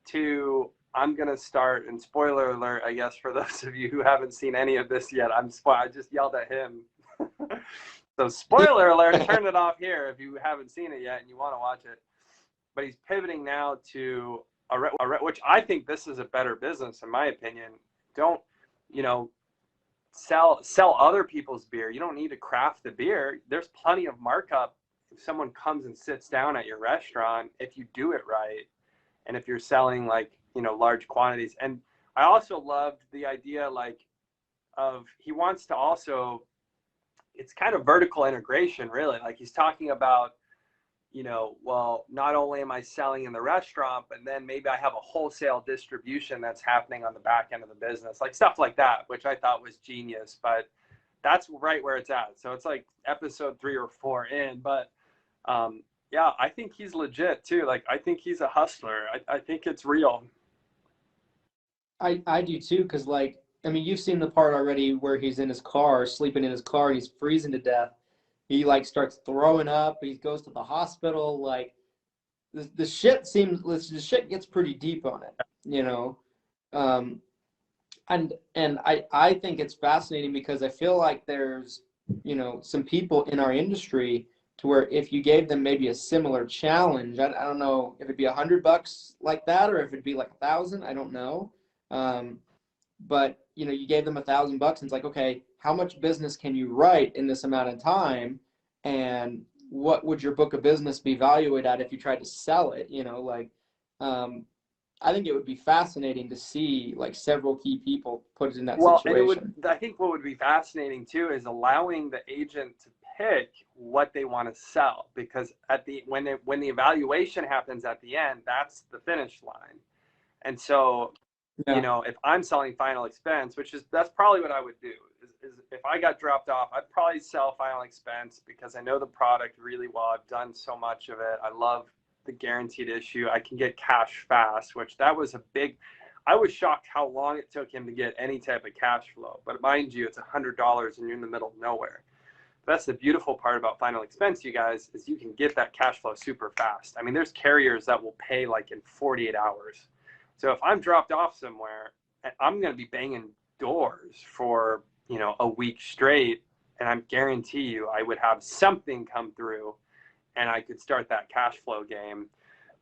to, I'm going to start, and spoiler alert, I guess, for those of you who haven't seen any of this yet, I just yelled at him. So spoiler alert, turn it off here if you haven't seen it yet and you want to watch it. But he's pivoting now to which I think this is a better business, in my opinion. Don't, sell other people's beer. You don't need to craft the beer. There's plenty of markup if someone comes and sits down at your restaurant, if you do it right, and if you're selling large quantities. And I also loved the idea he wants to also, it's kind of vertical integration, really. Like, he's talking about, well, not only am I selling in the restaurant, but then maybe I have a wholesale distribution that's happening on the back end of the business, like stuff like that, which I thought was genius. But that's right where it's at. So it's like episode 3 or 4 in. But yeah, I think he's legit too. Like, I think he's a hustler. I think it's real. I do too, because you've seen the part already where he's in his car, sleeping in his car, and he's freezing to death. He starts throwing up. He goes to the hospital. Like, the shit gets pretty deep on it, And I think it's fascinating because I feel like there's some people in our industry to where if you gave them maybe a similar challenge, I don't know if it'd be $100 like that or if it'd be like 1,000. I don't know. But you gave them $1,000 and it's like, okay, how much business can you write in this amount of time? And what would your book of business be valued at if you tried to sell it? I think it would be fascinating to see several key people put in that situation. I think what would be fascinating too is allowing the agent to pick what they want to sell, because when the evaluation happens at the end, that's the finish line. And so, if I'm selling final expense, that's probably what I would do. Is if I got dropped off, I'd probably sell final expense because I know the product really well. I've done so much of it. I love the guaranteed issue. I can get cash fast, I was shocked how long it took him to get any type of cash flow. But mind you, it's $100 and you're in the middle of nowhere. That's the beautiful part about final expense, you guys, is you can get that cash flow super fast. I mean, there's carriers that will pay in 48 hours. So if I'm dropped off somewhere, I'm going to be banging doors for, a week straight. And I guarantee you I would have something come through and I could start that cash flow game.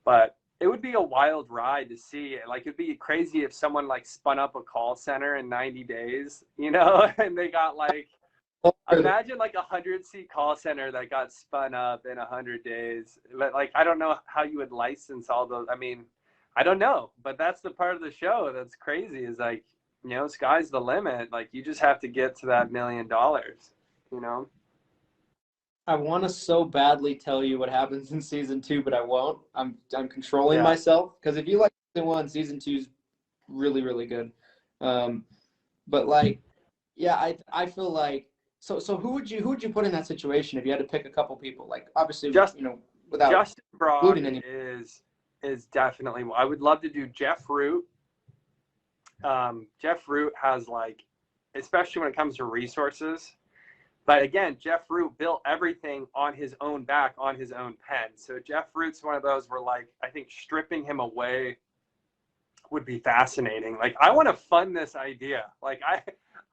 But it would be a wild ride to see. It'd be crazy if someone spun up a call center in 90 days, and they got imagine a 100-seat call center that got spun up in 100 days. But I don't know how you would license all those. I mean, I don't know, but that's the part of the show that's crazy is sky's the limit. You just have to get to that $1 million, I want to so badly tell you what happens in season 2, but I won't. I'm controlling myself, because if you like season 1, season 2 is really, really good. But I feel like, so who would you put in that situation if you had to pick a couple people? Obviously, without Justin Brock including any. is definitely. I would love to do Jeff Root. Jeff Root has especially when it comes to resources. But again, Jeff Root built everything on his own back, on his own pen. So Jeff Root's one of those where I think stripping him away would be fascinating. I want to fund this idea.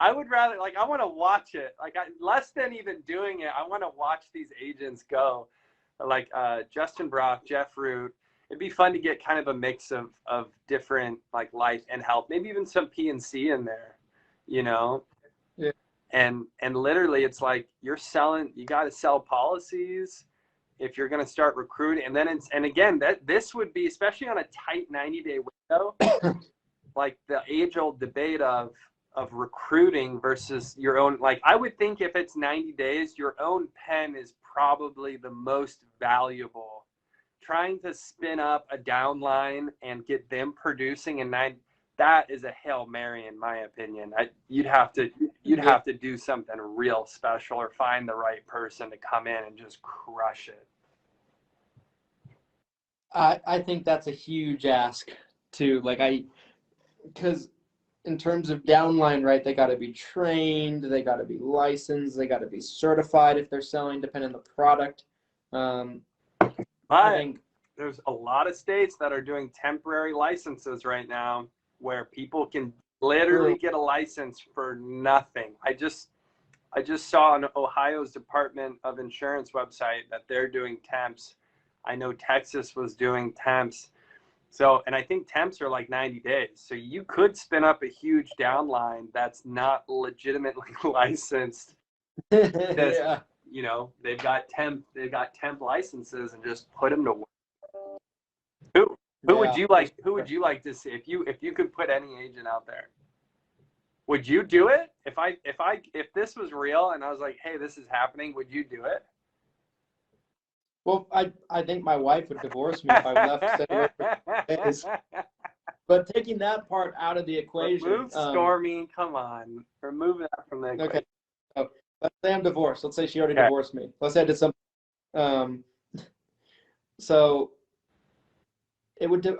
I would rather, I want to watch it. Less than even doing it, I want to watch these agents go. Justin Brock, Jeff Root. It'd be fun to get kind of a mix of different life and health, maybe even some P&C in there, Yeah. And literally it's you're selling, you got to sell policies if you're going to start recruiting. And then again, this would be, especially on a tight 90-day window, the age old debate of recruiting versus your own. I would think if it's 90 days, your own pen is probably the most valuable trying to spin up a downline and get them producing in 9, that is a Hail Mary in my opinion. You'd have to do something real special or find the right person to come in and just crush it. I think that's a huge ask too. Because in terms of downline, right, they got to be trained, they got to be licensed, they got to be certified if they're selling, depending on the product. I think there's a lot of states that are doing temporary licenses right now where people can literally get a license for nothing. I just saw on Ohio's Department of Insurance website that they're doing temps. I know Texas was doing temps. So, and I think temps are like 90 days. So you could spin up a huge downline that's not legitimately licensed. yeah. You know, they've got temp licenses and just put them to work. Who would you like to see if you could put any agent out there? Would you do it? If this was real and I was like, hey, this is happening, would you do it? Well, I think my wife would divorce me if I left anywhere for days. But taking that part out of the equation. Remove Stormy, come on. Remove that from the equation. Okay. Oh, let's say I'm divorced. Let's say she already divorced me. Let's say I did something. So it would do.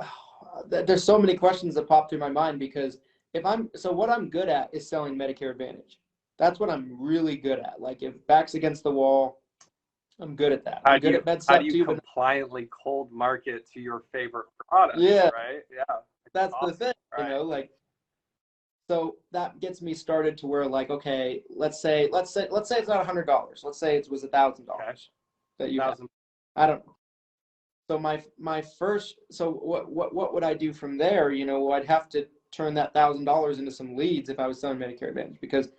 There's so many questions that pop through my mind because what I'm good at is selling Medicare Advantage. That's what I'm really good at. Like if back's against the wall, I'm good at that. I'm good at MedSup. How do you compliantly cold market to your favorite product? Yeah. Right. Yeah. That's awesome, the thing, right? you know, like, so that gets me started to where like, okay, let's say it's not $100. Let's say it was $1,000 that you have. I don't know. So my first, so what would I do from there? You know, I'd have to turn that $1,000 into some leads if I was selling Medicare Advantage, because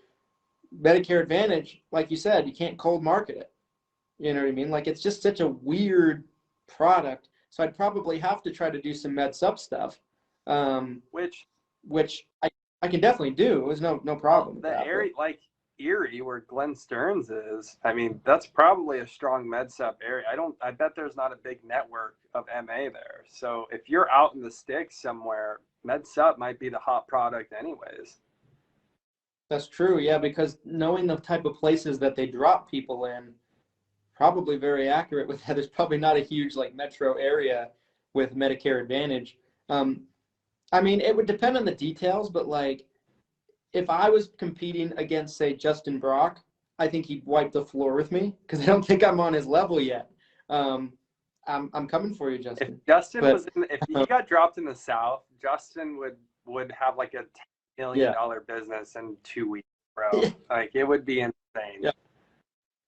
Medicare Advantage, like you said, you can't cold market it. You know what I mean? Like it's just such a weird product. So I'd probably have to try to do some MedSup stuff, which I can definitely do. There's no problem. The area like Erie, where Glenn Stearns is, I mean, that's probably a strong MedSup area. I bet there's not a big network of MA there. So if you're out in the sticks somewhere, MedSup might be the hot product anyways. That's true, yeah, because knowing the type of places that they drop people in, probably very accurate with that. There's probably not a huge like metro area with Medicare Advantage. I mean, it would depend on the details, but like if I was competing against, say, Justin Brock, I think he'd wipe the floor with me because I don't think I'm on his level yet. I'm coming for you, Justin. If he got dropped in the South, Justin would have like a $10 million business in 2 weeks, bro. Like it would be insane. Yeah.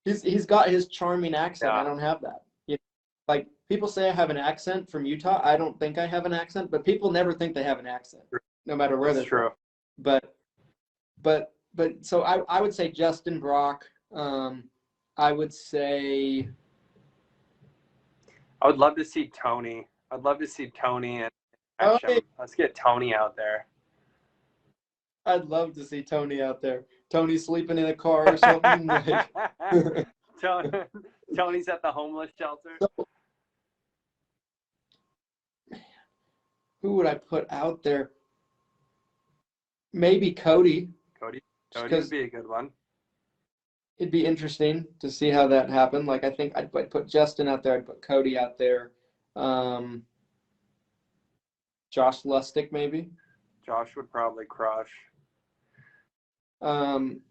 He's got his charming accent. Yeah. I don't have that. You know, like people say I have an accent from Utah. I don't think I have an accent, but people never think they have an accent, no matter where they're from. But so I would say Justin Brock. I would say. I would love to see Tony. I'd love to see Tony and let's get Tony out there. I'd love to see Tony out there. Tony sleeping in a car or something. Tony's at the homeless shelter. So, who would I put out there? Maybe Cody. Cody would be a good one. It'd be interesting to see how that happened. Like I think I'd put Justin out there. I'd put Cody out there. Josh Lustig maybe. Josh would probably crush. I'm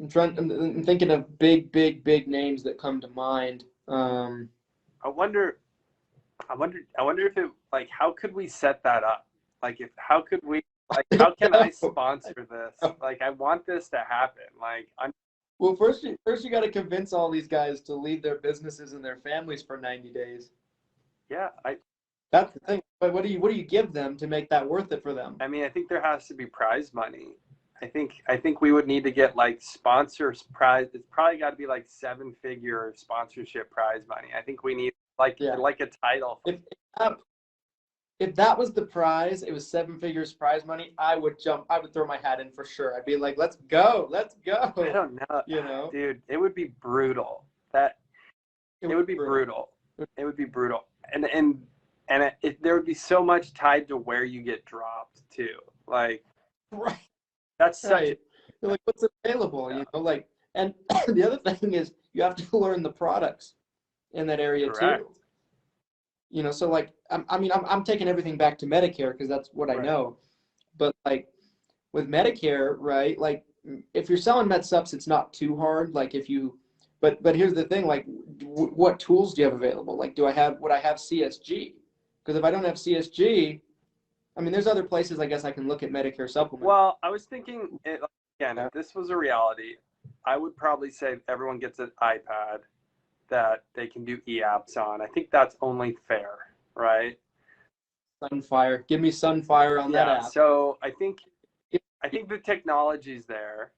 thinking of big names that come to mind. I wonder if it, like, how could we set that up? Like, how can I sponsor this? Like, I want this to happen. Like, well, first you got to convince all these guys to leave their businesses and their families for 90 days. Yeah, that's the thing. But what do you give them to make that worth it for them? I mean, I think there has to be prize money. I think we would need to get like sponsors prize. It's probably got to be like 7-figure sponsorship prize money. I think we need like a title. If that was the prize, it was 7 figures prize money, I would throw my hat in for sure. I'd be like, let's go. I don't know. You know, dude, it would be brutal. It would be brutal. It would be brutal. there would be so much tied to where you get dropped too. Like, Right. that's such Right. Like, what's available, Yeah. like, and the other thing is you have to learn the products in that area Correct. too. So like, I'm taking everything back to Medicare because that's what I Right. know. But like with Medicare, right? Like if you're selling med subs, it's not too hard. Like but here's the thing, like what tools do you have available? Like, would I have CSG? Because if I don't have CSG, there's other places I guess I can look at Medicare supplement. Well, I was thinking, again, if this was a reality, I would probably say everyone gets an iPad that they can do e-apps on. I think that's only fair, right? Sunfire. Give me Sunfire on that app. So I think the technology's there.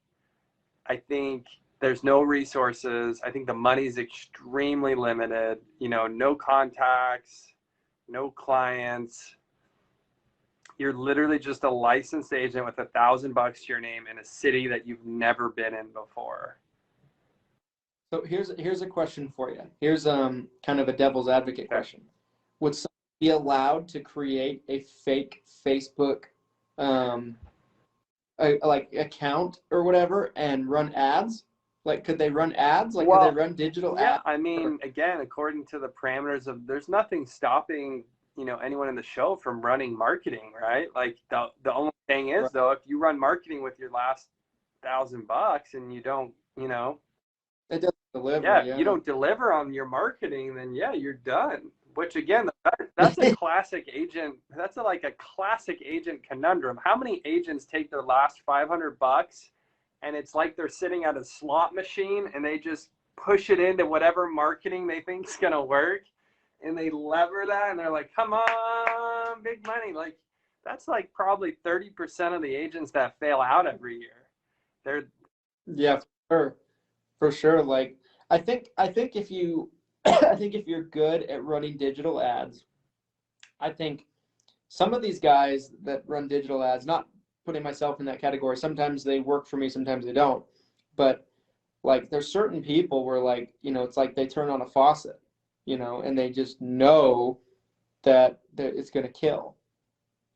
I think there's no resources. I think the money's extremely limited. No contacts, no clients. You're literally just a licensed agent with $1,000 to your name in a city that you've never been in before. So here's a question for you. Here's kind of a devil's advocate question. Would someone be allowed to create a fake Facebook account or whatever and run ads? Like, could they run ads? Like, could they run digital ads? Again, according to the parameters there's nothing stopping anyone in the show from running marketing, right? Like the only thing is though, if you run marketing with your last $1,000 and you don't, it doesn't deliver. You don't deliver on your marketing, then you're done. Which again, that's a classic agent. That's a classic agent conundrum. How many agents take their last $500 and it's like they're sitting at a slot machine and they just push it into whatever marketing they think is gonna work, and they lever that and they're like, come on, big money. Like, that's like probably 30% of the agents that fail out every year. For sure. Like, I think if you I think if you're good at running digital ads, I think some of these guys that run digital ads, not putting myself in that category, sometimes they work for me, sometimes they don't, but like there's certain people where like, it's like they turn on a faucet, and they just know that it's going to kill,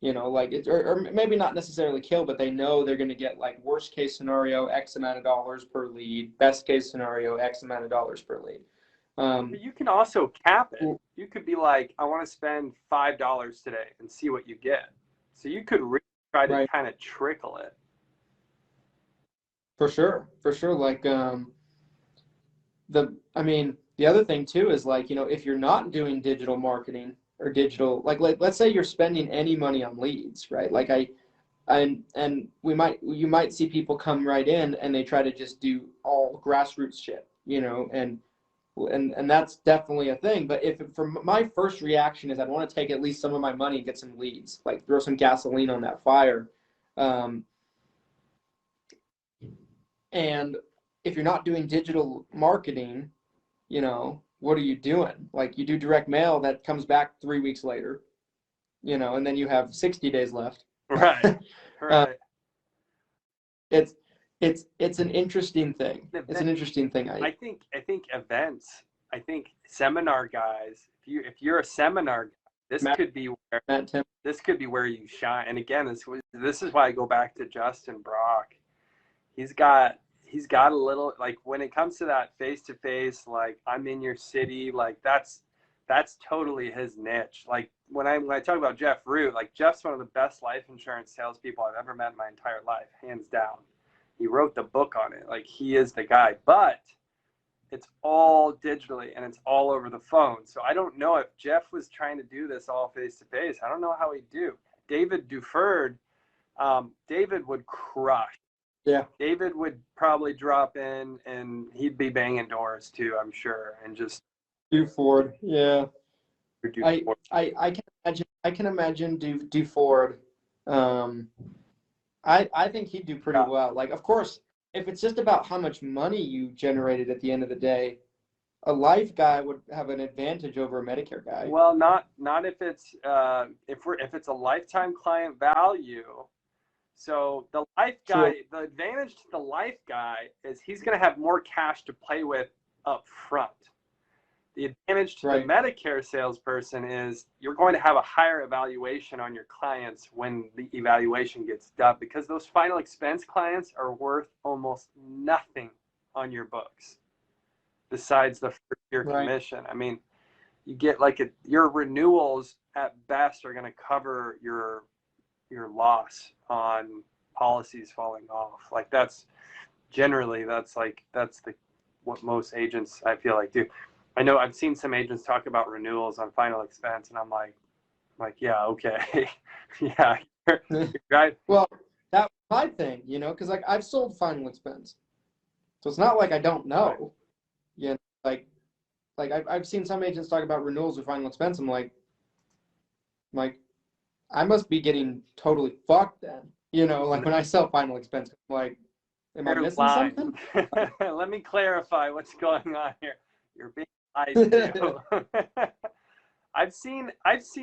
like it, or maybe not necessarily kill, but they know they're going to get like worst case scenario, X amount of dollars per lead, best case scenario, X amount of dollars per lead. But you can also cap it. You could be like, I want to spend $5 today and see what you get. So you could really try to kind of trickle it. For sure. Like, the other thing too is like, if you're not doing digital marketing or digital, like let's say you're spending any money on leads, right? Like you might see people come right in and they try to just do all grassroots shit, and that's definitely a thing. But for my first reaction is I'd want to take at least some of my money and get some leads, like throw some gasoline on that fire. And if you're not doing digital marketing, what are you doing? Like, you do direct mail that comes back 3 weeks later, and then you have 60 days left. Right. It's an interesting thing. It's an interesting thing. I think events. I think seminar guys. If you're a seminar guy, this could be where you shine. And again, this is why I go back to Justin Brock. He's got a little, like, when it comes to that face-to-face, like, I'm in your city, like that's totally his niche. Like when I talk about Jeff Root, like Jeff's one of the best life insurance salespeople I've ever met in my entire life, hands down. He wrote the book on it. Like, he is the guy, but it's all digitally and it's all over the phone. So I don't know if Jeff was trying to do this all face-to-face. I don't know how he'd do. David Duford, David would crush. Yeah. David would probably drop in and he'd be banging doors too, I'm sure. And just Duford. Yeah. I can imagine Duford. I think he'd do pretty well. Like, of course, if it's just about how much money you generated at the end of the day, a life guy would have an advantage over a Medicare guy. Well, not if it's if it's a lifetime client value. So the life guy, the advantage to the life guy is he's going to have more cash to play with up front. The advantage to Right. the Medicare salesperson is you're going to have a higher evaluation on your clients when the evaluation gets done, because those final expense clients are worth almost nothing on your books besides the first year Right. commission. I mean, you get like your renewals at best are going to cover your loss on policies falling off. Like that's what most agents I feel like do. I know I've seen some agents talk about renewals on final expense, and I'm like, yeah, okay, yeah, you're right. Well, that was my thing, because like I've sold final expense, so it's not like I don't know. You know, like I've seen some agents talk about renewals or final expense. I'm like, I must be getting totally fucked then. Like when I sell final expense, I'm like, am I missing something? Let me clarify what's going on here. You're being lied to. I've seen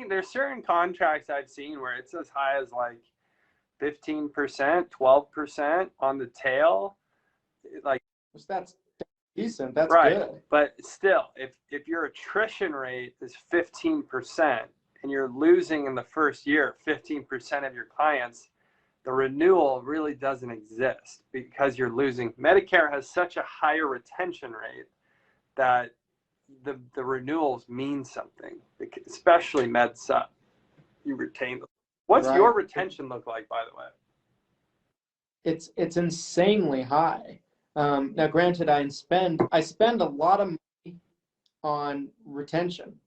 there's certain contracts I've seen where it's as high as like 15%, 12% on the tail. Like That's decent. That's right. good. But still, if your attrition rate is 15% and you're losing in the first year 15% of your clients, the renewal really doesn't exist because you're losing. Medicare has such a higher retention rate that the renewals mean something, especially Med Sup. You retain them. What's Right. your retention look like, by the way? It's insanely high. Now, granted, I spend a lot of money on retention.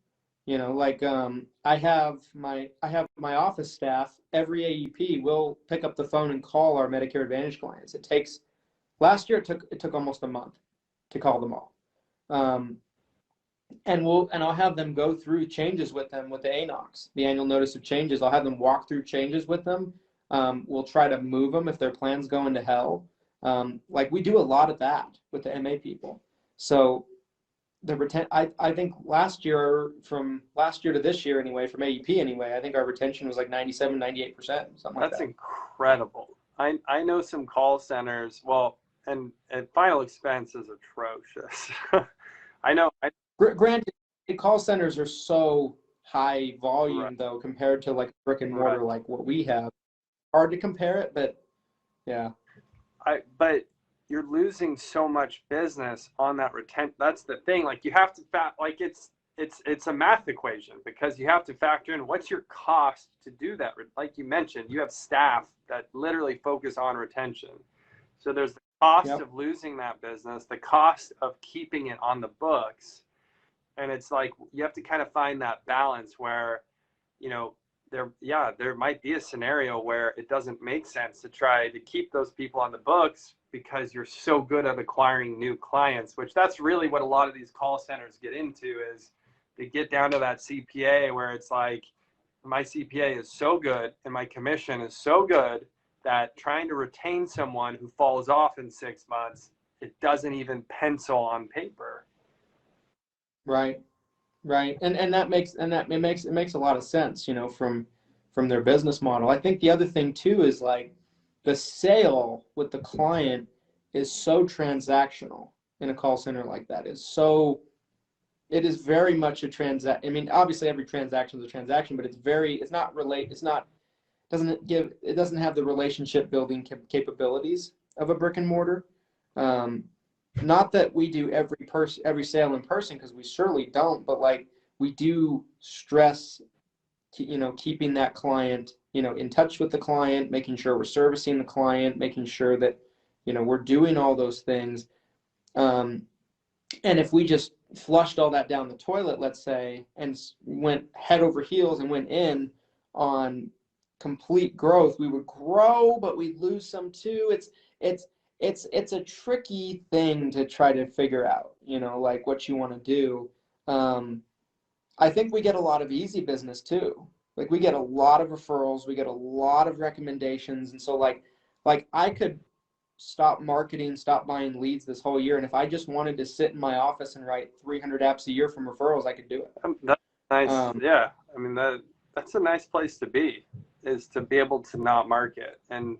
I have my office staff. Every AEP will pick up the phone and call our Medicare Advantage clients. Last year it took almost a month to call them all. And I'll have them go through changes with them with the ANOCs, the annual notice of changes. I'll have them walk through changes with them. We'll try to move them if their plan's going to hell. Like we do a lot of that with the MA people. So I think from last year to this year anyway, from AEP anyway, I think our retention was like 97, 98%, something like that. That's incredible. I know some call centers, and final expense is atrocious. I know. Granted, call centers are so high volume Right. though compared to like brick and mortar like what we have. Hard to compare it, but yeah. But you're losing so much business on that retention. That's the thing. Like you have to it's a math equation, because you have to factor in what's your cost to do that. Like you mentioned, you have staff that literally focus on retention. So there's the cost of losing that business, the cost of keeping it on the books. And it's like, you have to kind of find that balance where, there might be a scenario where it doesn't make sense to try to keep those people on the books because you're so good at acquiring new clients, which that's really what a lot of these call centers get into, is they get down to that CPA where it's like, my CPA is so good and my commission is so good that trying to retain someone who falls off in 6 months, it doesn't even pencil on paper. Right. And it makes a lot of sense, from their business model. I think the other thing too is like the sale with the client is so transactional in a call center like that. It is very much a transaction. I mean, obviously every transaction is a transaction, but it doesn't have the relationship building capabilities of a brick and mortar. Not that we do every sale in person, because we surely don't, but like we do stress, keeping that client, in touch with the client, making sure we're servicing the client, making sure that, we're doing all those things. And if we just flushed all that down the toilet, let's say, and went head over heels and went in on complete growth, we would grow, but we'd lose some too. It's a tricky thing to try to figure out, like what you want to do. I think we get a lot of easy business too. Like we get a lot of referrals, we get a lot of recommendations. And so like I could stop marketing, stop buying leads this whole year. And if I just wanted to sit in my office and write 300 apps a year from referrals, I could do it. That's nice. Yeah. I mean, that's a nice place to be, is to be able to not market. And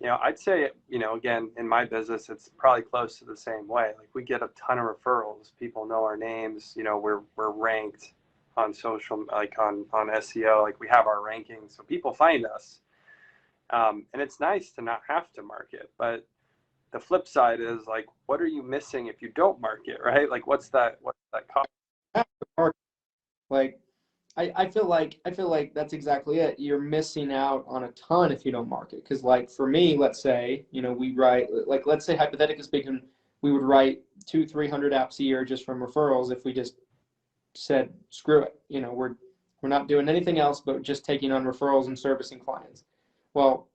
I'd say, again, in my business, it's probably close to the same way. Like we get a ton of referrals. People know our names. We're ranked on social, like on SEO. Like we have our rankings, so people find us. And it's nice to not have to market. But the flip side is like, what are you missing if you don't market, right? Like what's that cost? Like I feel like that's exactly it. You're missing out on a ton if you don't market. Because like for me, let's say, we write, like let's say hypothetically speaking, we would write 200-300 apps a year just from referrals if we just said screw it. We're not doing anything else but just taking on referrals and servicing clients. Well,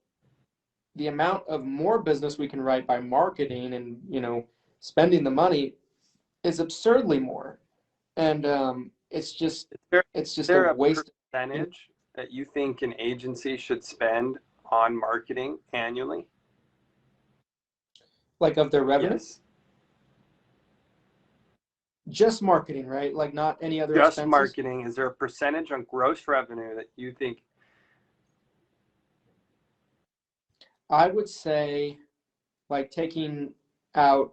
the amount of more business we can write by marketing and spending the money is absurdly more. And it's just a waste. Percentage that you think an agency should spend on marketing annually? Like of their revenue? Yes. Just marketing, right? Like not any other Just expenses? marketing. Is there a percentage on gross revenue that you think? I would say like taking out,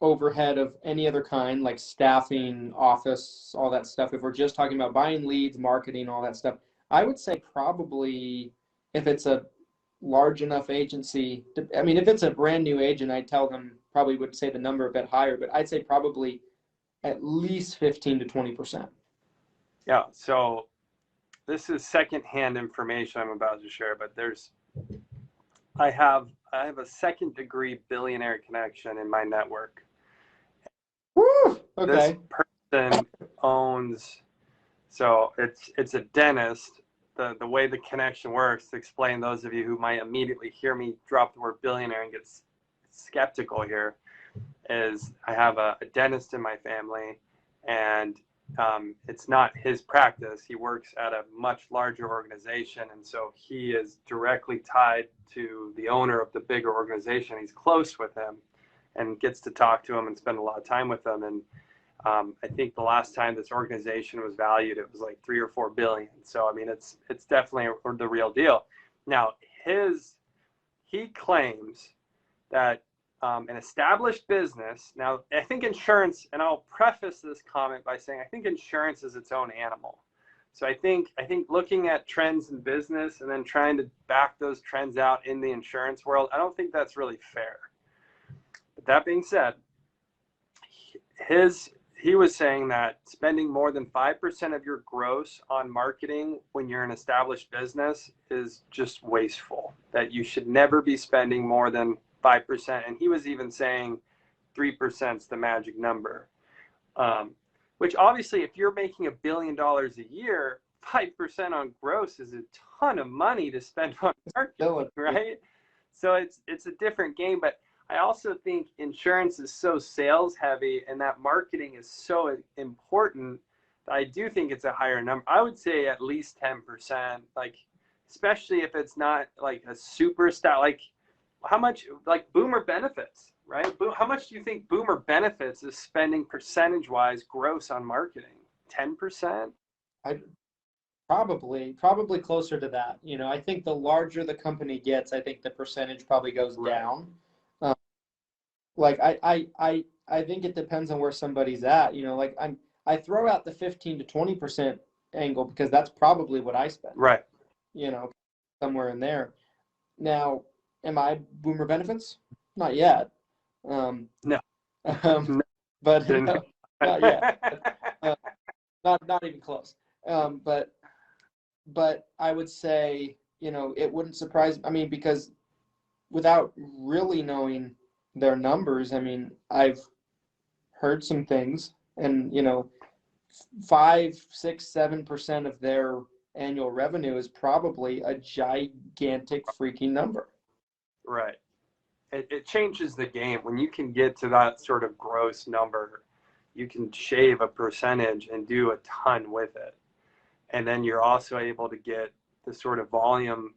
overhead of any other kind, like staffing, office, all that stuff. If we're just talking about buying leads, marketing, all that stuff, I would say probably if it's a large enough agency, if it's a brand new agent, I tell them probably would say the number a bit higher, but I'd say probably at least 15 to 20%. Yeah. So this is secondhand information I'm about to share, but I have a second degree billionaire connection in my network. Woo! Okay. This person owns, so it's a dentist. The way the connection works, to explain those of you who might immediately hear me drop the word billionaire and get skeptical here, is I have a dentist in my family, and it's not his practice. He works at a much larger organization, and so he is directly tied to the owner of the bigger organization. He's close with him and gets to talk to him and spend a lot of time with him. And I think the last time this organization was valued, it was like 3 or 4 billion. So it's definitely the real deal. Now he claims that an established business. Now, I think insurance, and I'll preface this comment by saying I think insurance is its own animal. So I think looking at trends in business and then trying to back those trends out in the insurance world, I don't think that's really fair. But that being said, he was saying that spending more than 5% of your gross on marketing when you're an established business is just wasteful, that you should never be spending more than 5%. And he was even saying 3% is the magic number, which obviously if you're making $1 billion a year, 5% on gross is a ton of money to spend on marketing, right? So it's a different game. But I also think insurance is so sales heavy and that marketing is so important that I do think it's a higher number. I would say at least 10%, like, especially if it's not like a superstar, like how much, like Boomer Benefits, right? How much do you think Boomer Benefits is spending percentage wise gross on marketing? 10%? Probably closer to that. I think the larger the company gets, I think the percentage probably goes down. Like I think it depends on where somebody's at. Like I throw out the 15 to 20% angle because that's probably what I spend. Right. Somewhere in there. Now, am I Boomer Benefits? Not yet. No. But no, not yet. Not even close. But I would say, it wouldn't surprise. Because without really knowing their numbers, I've heard some things, and 5, 6, 7% of their annual revenue is probably a gigantic freaking number. Right. It changes the game when you can get to that sort of gross number. You can shave a percentage and do a ton with it, and then you're also able to get the sort of volume.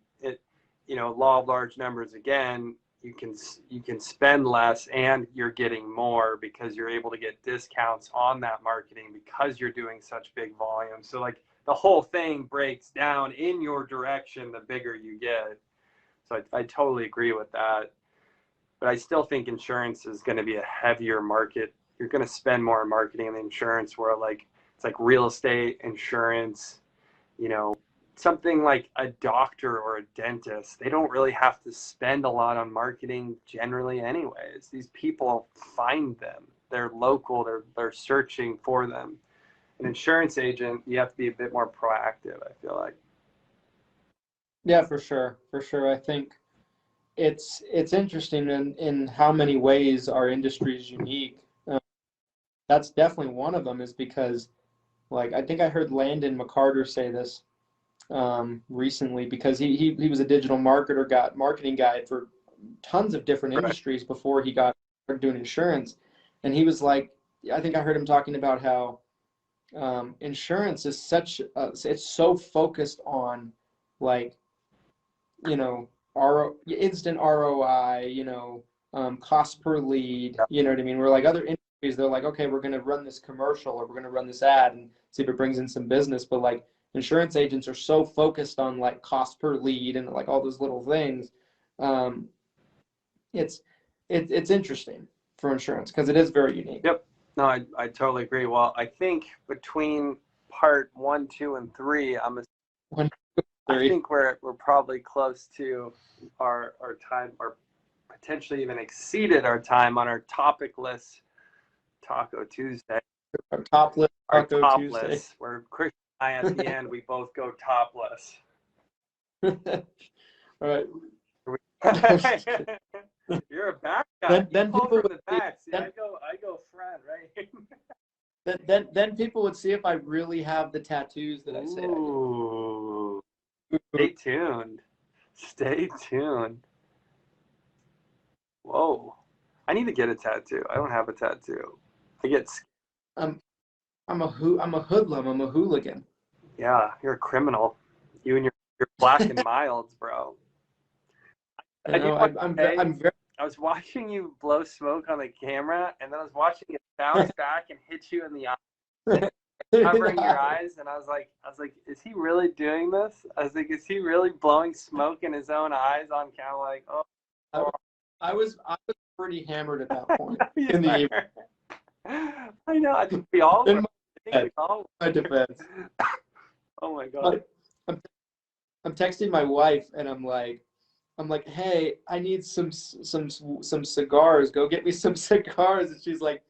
Law of large numbers again. You can spend less and you're getting more because you're able to get discounts on that marketing because you're doing such big volume. So like the whole thing breaks down in your direction the bigger you get. So I totally agree with that. But I still think insurance is going to be a heavier market. You're going to spend more on marketing and insurance, where like it's like real estate, insurance, you know, something like a doctor or a dentist. They don't really have to spend a lot on marketing generally anyways. These people find them. They're local. They're searching for them. An insurance agent, you have to be a bit more proactive, I feel like. Yeah, for sure. For sure. I think it's interesting in how many ways our industry is unique. That's definitely one of them, is because, like, I think I heard Landon McCarter say this recently, because he was a digital marketing guy for tons of different industries before he got started doing insurance. And he was like, I think I heard him talking about how insurance is it's so focused on, like, you know, instant ROI, you know, cost per lead, you know what I mean? Where like other industries, they're like, okay, we're going to run this commercial, or we're going to run this ad and see if it brings in some business. But like insurance agents are so focused on like cost per lead and like all those little things. It's interesting for insurance because it is very unique. Yep. No, I totally agree. Well, I think between part 1, 2, and 3, I think we're probably close to our time, or potentially even exceeded our time on our Topicless Taco Tuesday. Our topless Taco Tuesday. Where Christian and I at the end, we both go topless. All right. You're a back guy. Then people would the back. See, I go front, right? then people would see if I really have the tattoos that I say I do. Stay tuned. Stay tuned. Whoa. I need to get a tattoo. I don't have a tattoo. I get I'm a hoodlum. I'm a hooligan. Yeah, you're a criminal. You and your black and milds, bro. I'm very I was watching you blow smoke on the camera, and then I was watching it bounce back and hit you in the eye, covering your eyes, and I was like, is he really doing this? I was like, is he really blowing smoke in his own eyes on camera? Like, oh. I was pretty hammered at that point in the evening. I know. I think we all were. My defense. Oh my god. I'm texting my wife, and I'm like, hey, I need some cigars. Go get me some cigars. And she's like,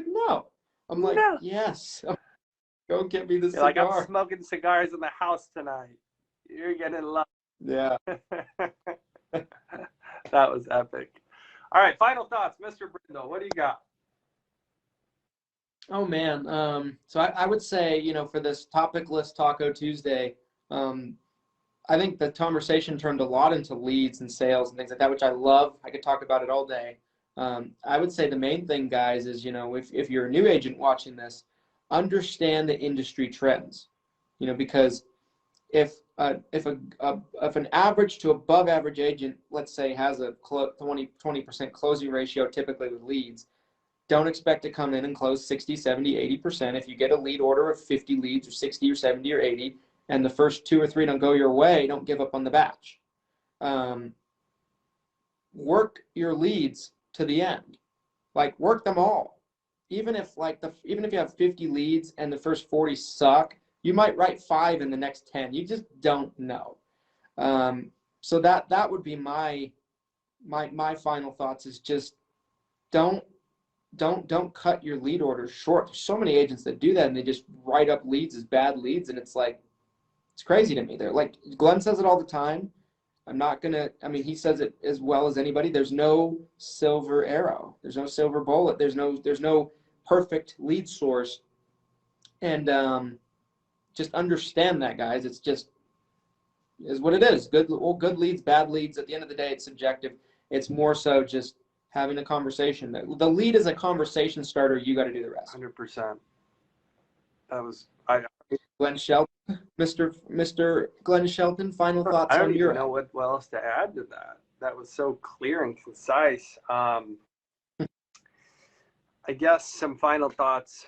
no. I'm like, no. Yes. Go get me the cigar. Like, I'm smoking cigars in the house tonight. You're getting love. Yeah. That was epic. All right, final thoughts, Mr. Brindle. What do you got? Oh man. So I would say, you know, for this Topicless Taco Tuesday, I think the conversation turned a lot into leads and sales and things like that, which I love. I could talk about it all day. I would say the main thing, guys, is, you know, if you're a new agent watching this, understand the industry trends, you know, because if an average to above average agent, let's say, has a 20% closing ratio typically with leads, don't expect to come in and close 60, 70, 80%. If you get a lead order of 50 leads or 60 or 70 or 80, and the first 2 or 3 don't go your way, don't give up on the batch. Work your leads to the end. Like, work them all. Even if you have 50 leads and the first 40 suck, you might write 5 in the next 10. You just don't know. So that would be my final thoughts, is just don't cut your lead orders short. There's so many agents that do that, and they just write up leads as bad leads, and it's like, it's crazy to me. They're like, Glenn says it all the time. He says it as well as anybody. There's no silver arrow. There's no silver bullet. There's no perfect lead source. And just understand that, guys. It's just is what it is. Good leads, bad leads. At the end of the day, it's subjective. It's more so just having a conversation. The lead is a conversation starter. You got to do the rest. 100%. That was Glenn Shelton, Mr. Glenn Shelton. Final thoughts I don't on even your know what else to add to that. That was so clear and concise. I guess some final thoughts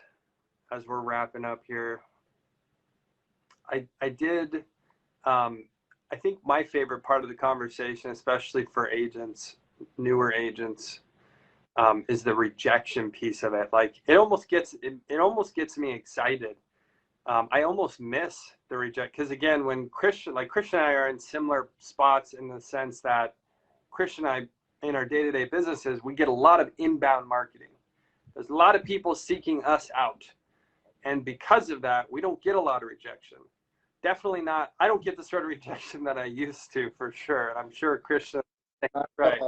as we're wrapping up here. I did I think my favorite part of the conversation, especially for agents, newer agents, is the rejection piece of it. Like it almost gets me excited. I almost miss the reject, because again, when Christian and I are in similar spots in the sense that Christian and I, in our day-to-day businesses, we get a lot of inbound marketing. There's a lot of people seeking us out. And because of that, we don't get a lot of rejection. Definitely not. I don't get the sort of rejection that I used to, for sure. And I'm sure Christian, right.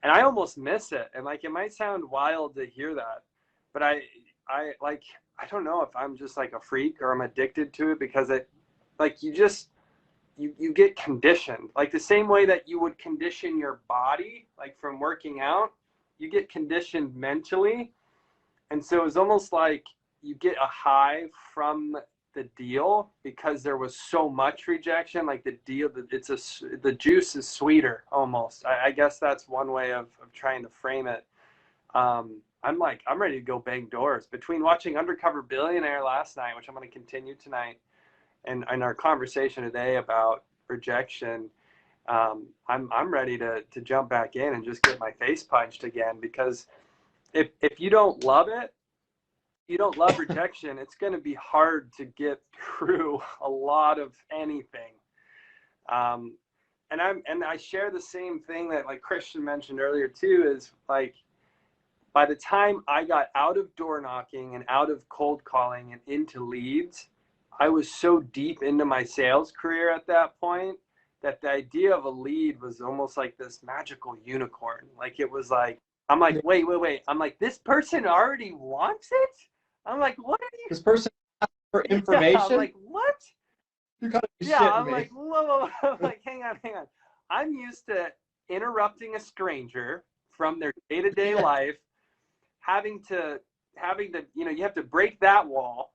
And I almost miss it. And like, it might sound wild to hear that, but I don't know if I'm just like a freak or I'm addicted to it, because it, like, you get conditioned, like the same way that you would condition your body, like from working out, you get conditioned mentally. And so it's almost like you get a high from the deal because there was so much rejection. Like the deal, the juice is sweeter almost. I guess that's one way of trying to frame it. I'm ready to go bang doors. Between watching Undercover Billionaire last night, which I'm going to continue tonight, and our conversation today about rejection, I'm ready to jump back in and just get my face punched again, because if you don't love it, you don't love rejection, it's going to be hard to get through a lot of anything. And I share the same thing that like Christian mentioned earlier too, is like, by the time I got out of door knocking and out of cold calling and into leads, I was so deep into my sales career at that point that the idea of a lead was almost like this magical unicorn. Like it was like, I'm like, wait. I'm like, this person already wants it? I'm like, what are you? This person asked for information? Yeah, I'm like, what? You gotta be Yeah, shitting I'm me. like, whoa. I'm like, hang on. I'm used to interrupting a stranger from their day-to-day life, having to, you have to break that wall.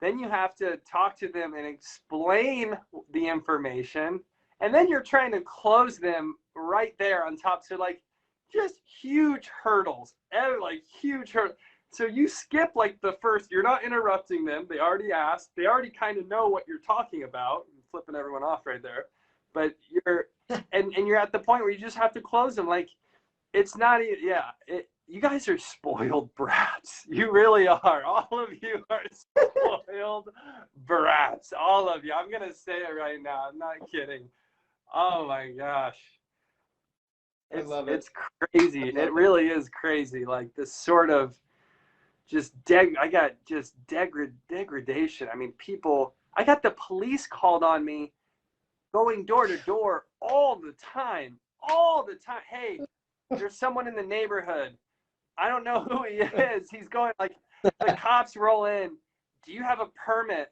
Then you have to talk to them and explain the information. And then you're trying to close them right there on top. So like, just huge hurdles, like huge hurdles. So you skip like the first, you're not interrupting them. They already asked. They already kind of know what you're talking about. I'm flipping everyone off right there. But you're at the point where you just have to close them. Like, it's not, you guys are spoiled brats. You really are. All of you are spoiled brats. All of you. I'm going to say it right now. I'm not kidding. Oh my gosh. I love it. It's crazy. It really is crazy. Like this sort of I got just degradation. I mean, I got the police called on me going door to door all the time. Hey, there's someone in the neighborhood. I don't know who he is. He's going, like, the cops roll in. Do you have a permit?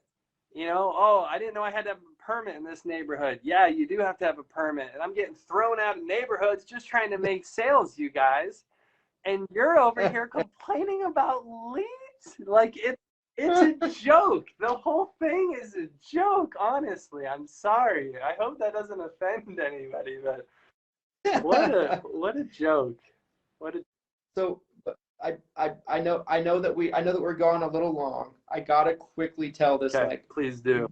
Oh, I didn't know I had to have a permit in this neighborhood. Yeah, you do have to have a permit. And I'm getting thrown out of neighborhoods just trying to make sales, you guys. And you're over here complaining about leads? Like, it's a joke. The whole thing is a joke, honestly. I'm sorry. I hope that doesn't offend anybody, but what a joke. So I know that we're going a little long. I gotta quickly tell this, Okay, like, please do.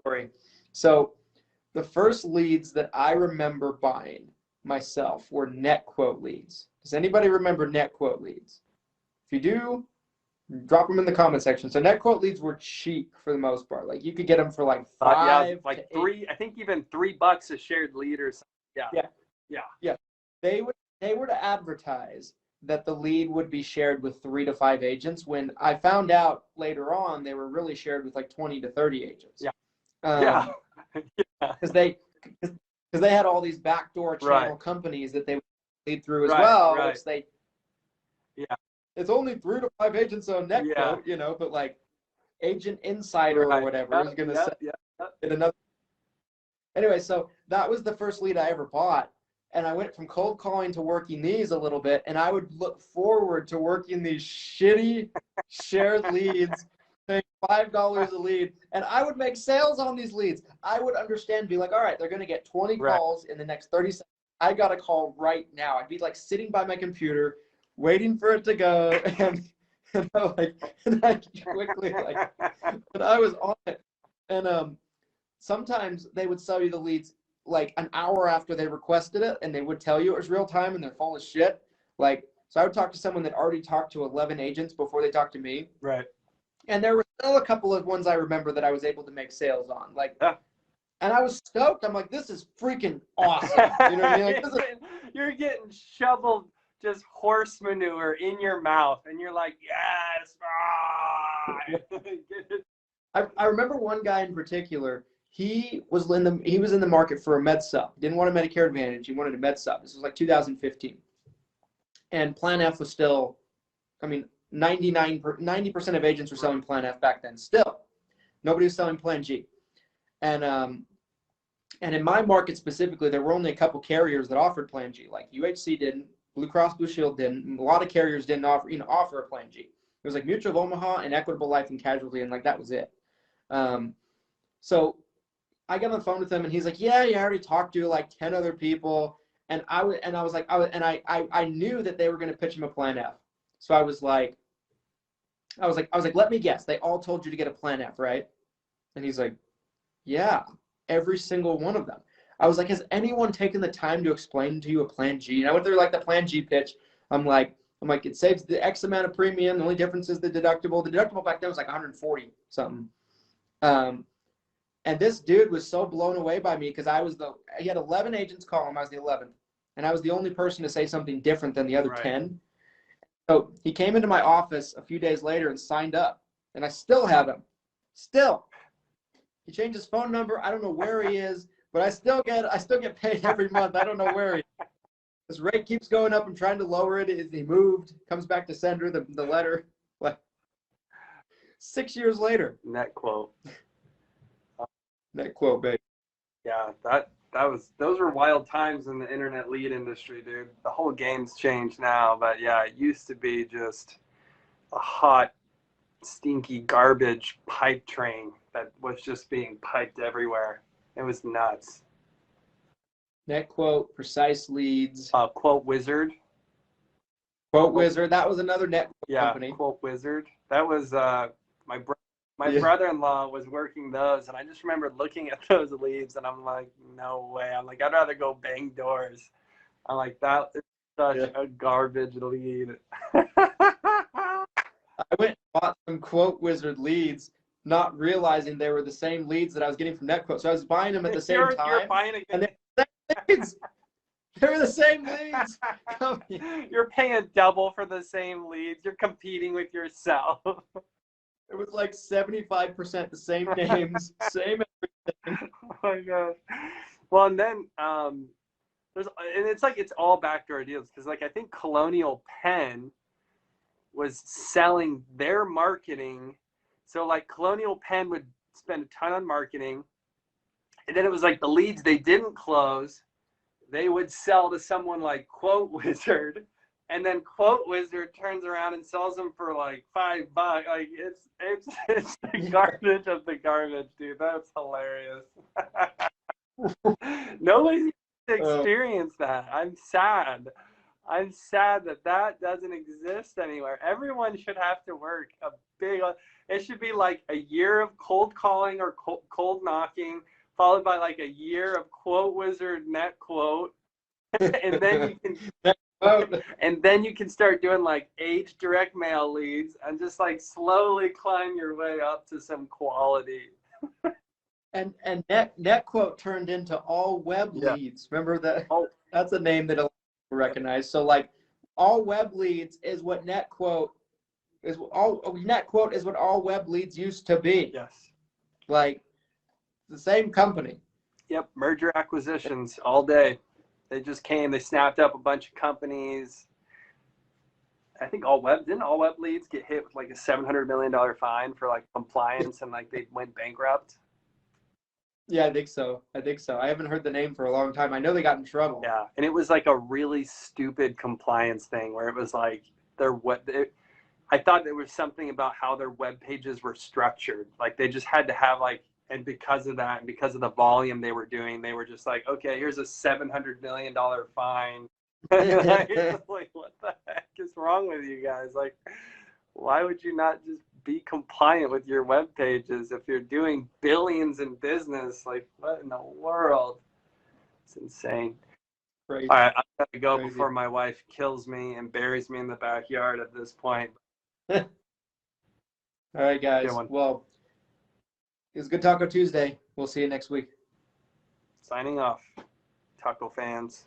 story. So the first leads that I remember buying myself were net quote leads. Does anybody remember net quote leads? If you do, drop them in the comment section. So net quote leads were cheap for the most part. Like you could get them for like like $3, I think even $3 a shared lead or something. Yeah. They were to advertise that the lead would be shared with 3 to 5 agents, when I found out later on they were really shared with like 20 to 30 agents. Because they had all these backdoor channel companies that they would lead through as well. Which it's only 3 to 5 agents on net quote, but like Agent Insider or whatever is going to say it another. Anyway, so that was the first lead I ever bought. And I went from cold calling to working these a little bit, and I would look forward to working these shitty shared leads, paying $5 a lead, and I would make sales on these leads. I would understand, be like, all right, they're going to get 20 calls in the next 30 seconds. I got a call right now. I'd be like sitting by my computer, waiting for it to go, and I quickly, like, but I was on it. And sometimes they would sell you the leads like an hour after they requested it, and they would tell you it was real time, and they're full of shit. Like, so I would talk to someone that already talked to 11 agents before they talked to me. Right. And there were still a couple of ones I remember that I was able to make sales on. Like, Yeah. And I was stoked. I'm like, this is freaking awesome. You know what I mean? Like, this is, You're getting shoveled just horse manure in your mouth, and you're like, yes. I remember one guy in particular. He was in the market for a med sub. Didn't want a Medicare Advantage. He wanted a med sub. This was like 2015, and Plan F was still. I mean, 90% of agents were selling Plan F back then. Still, nobody was selling Plan G, and in my market specifically, there were only a couple carriers that offered Plan G. Like UHC didn't, Blue Cross Blue Shield didn't. A lot of carriers didn't offer a Plan G. It was like Mutual of Omaha and Equitable Life and Casualty, and like that was it. So I got on the phone with him, and he's like, "Yeah, you already talked to like 10 other people," and I knew that they were going to pitch him a Plan F. So I was like, "Let me guess. They all told you to get a Plan F, right?" And he's like, "Yeah, every single one of them." I was like, "Has anyone taken the time to explain to you a Plan G?" And I went through like the Plan G pitch. I'm like, it saves the X amount of premium. The only difference is the deductible. The deductible back then was like 140 something. And this dude was so blown away by me because he had 11 agents call him. I was the 11th, and I was the only person to say something different than the other 10. So he came into my office a few days later and signed up, and I still have him. Still, he changed his phone number. I don't know where he is, but I still get paid every month. I don't know where he is. His rate keeps going up. I'm trying to lower it. He moved, comes back to sender the letter. What? 6 years later. Net quote. Net quote, babe. Yeah, those were wild times in the internet lead industry, dude. The whole game's changed now, but yeah, it used to be just a hot, stinky garbage pipe train that was just being piped everywhere. It was nuts. Net quote, precise leads. Quote Wizard. Quote Wizard. That was another net quote company. Quote Wizard. That was my brother-in-law was working those, and I just remember looking at those leads, and I'm like, no way. I'm like, I'd rather go bang doors. I'm like, that is such a garbage lead. I went and bought some Quote Wizard leads, not realizing they were the same leads that I was getting from NetQuote. So I was buying them at the same time. You're buying and they were the same leads. They were the same leads. You're paying double for the same leads. You're competing with yourself. It was like 75% the same names, same everything. Oh my gosh. Well, and then it's all backdoor deals because like I think Colonial Penn was selling their marketing. So like Colonial Penn would spend a ton on marketing, and then it was like the leads they didn't close, they would sell to someone like Quote Wizard. And then Quote Wizard turns around and sells them for like $5. Like it's the garbage of the garbage, dude. That's hilarious. Nobody's experienced that. I'm sad. I'm sad that doesn't exist anywhere. Everyone should have to work it should be like a year of cold calling or cold knocking, followed by like a year of Quote Wizard net quote. And then you can and then you can start doing like age direct mail leads and just like slowly climb your way up to some quality. And net quote turned into all web leads. Remember that? That's a name that a lot of people recognize. So like all web leads is what net quote is. Net quote is what all web leads used to be. Yes. Like the same company. Yep. Merger acquisitions all day. They just came. They snapped up a bunch of companies. I think didn't all web leads get hit with like a $700 million fine for like compliance and like they went bankrupt? Yeah, I think so. I haven't heard the name for a long time. I know they got in trouble. Yeah, and it was like a really stupid compliance thing where it was like I thought there was something about how their web pages were structured. Like they just had to have like. And because of that, and because of the volume they were doing, they were just like, okay, here's a $700 million fine. Like, what the heck is wrong with you guys? Like, why would you not just be compliant with your web pages if you're doing billions in business. Like, what in the world? It's insane. Crazy. All right, I gotta go Crazy. before my wife kills me and buries me in the backyard at this point. All right, guys. Good one. Well, it was Good Taco Tuesday. We'll see you next week. Signing off, taco fans.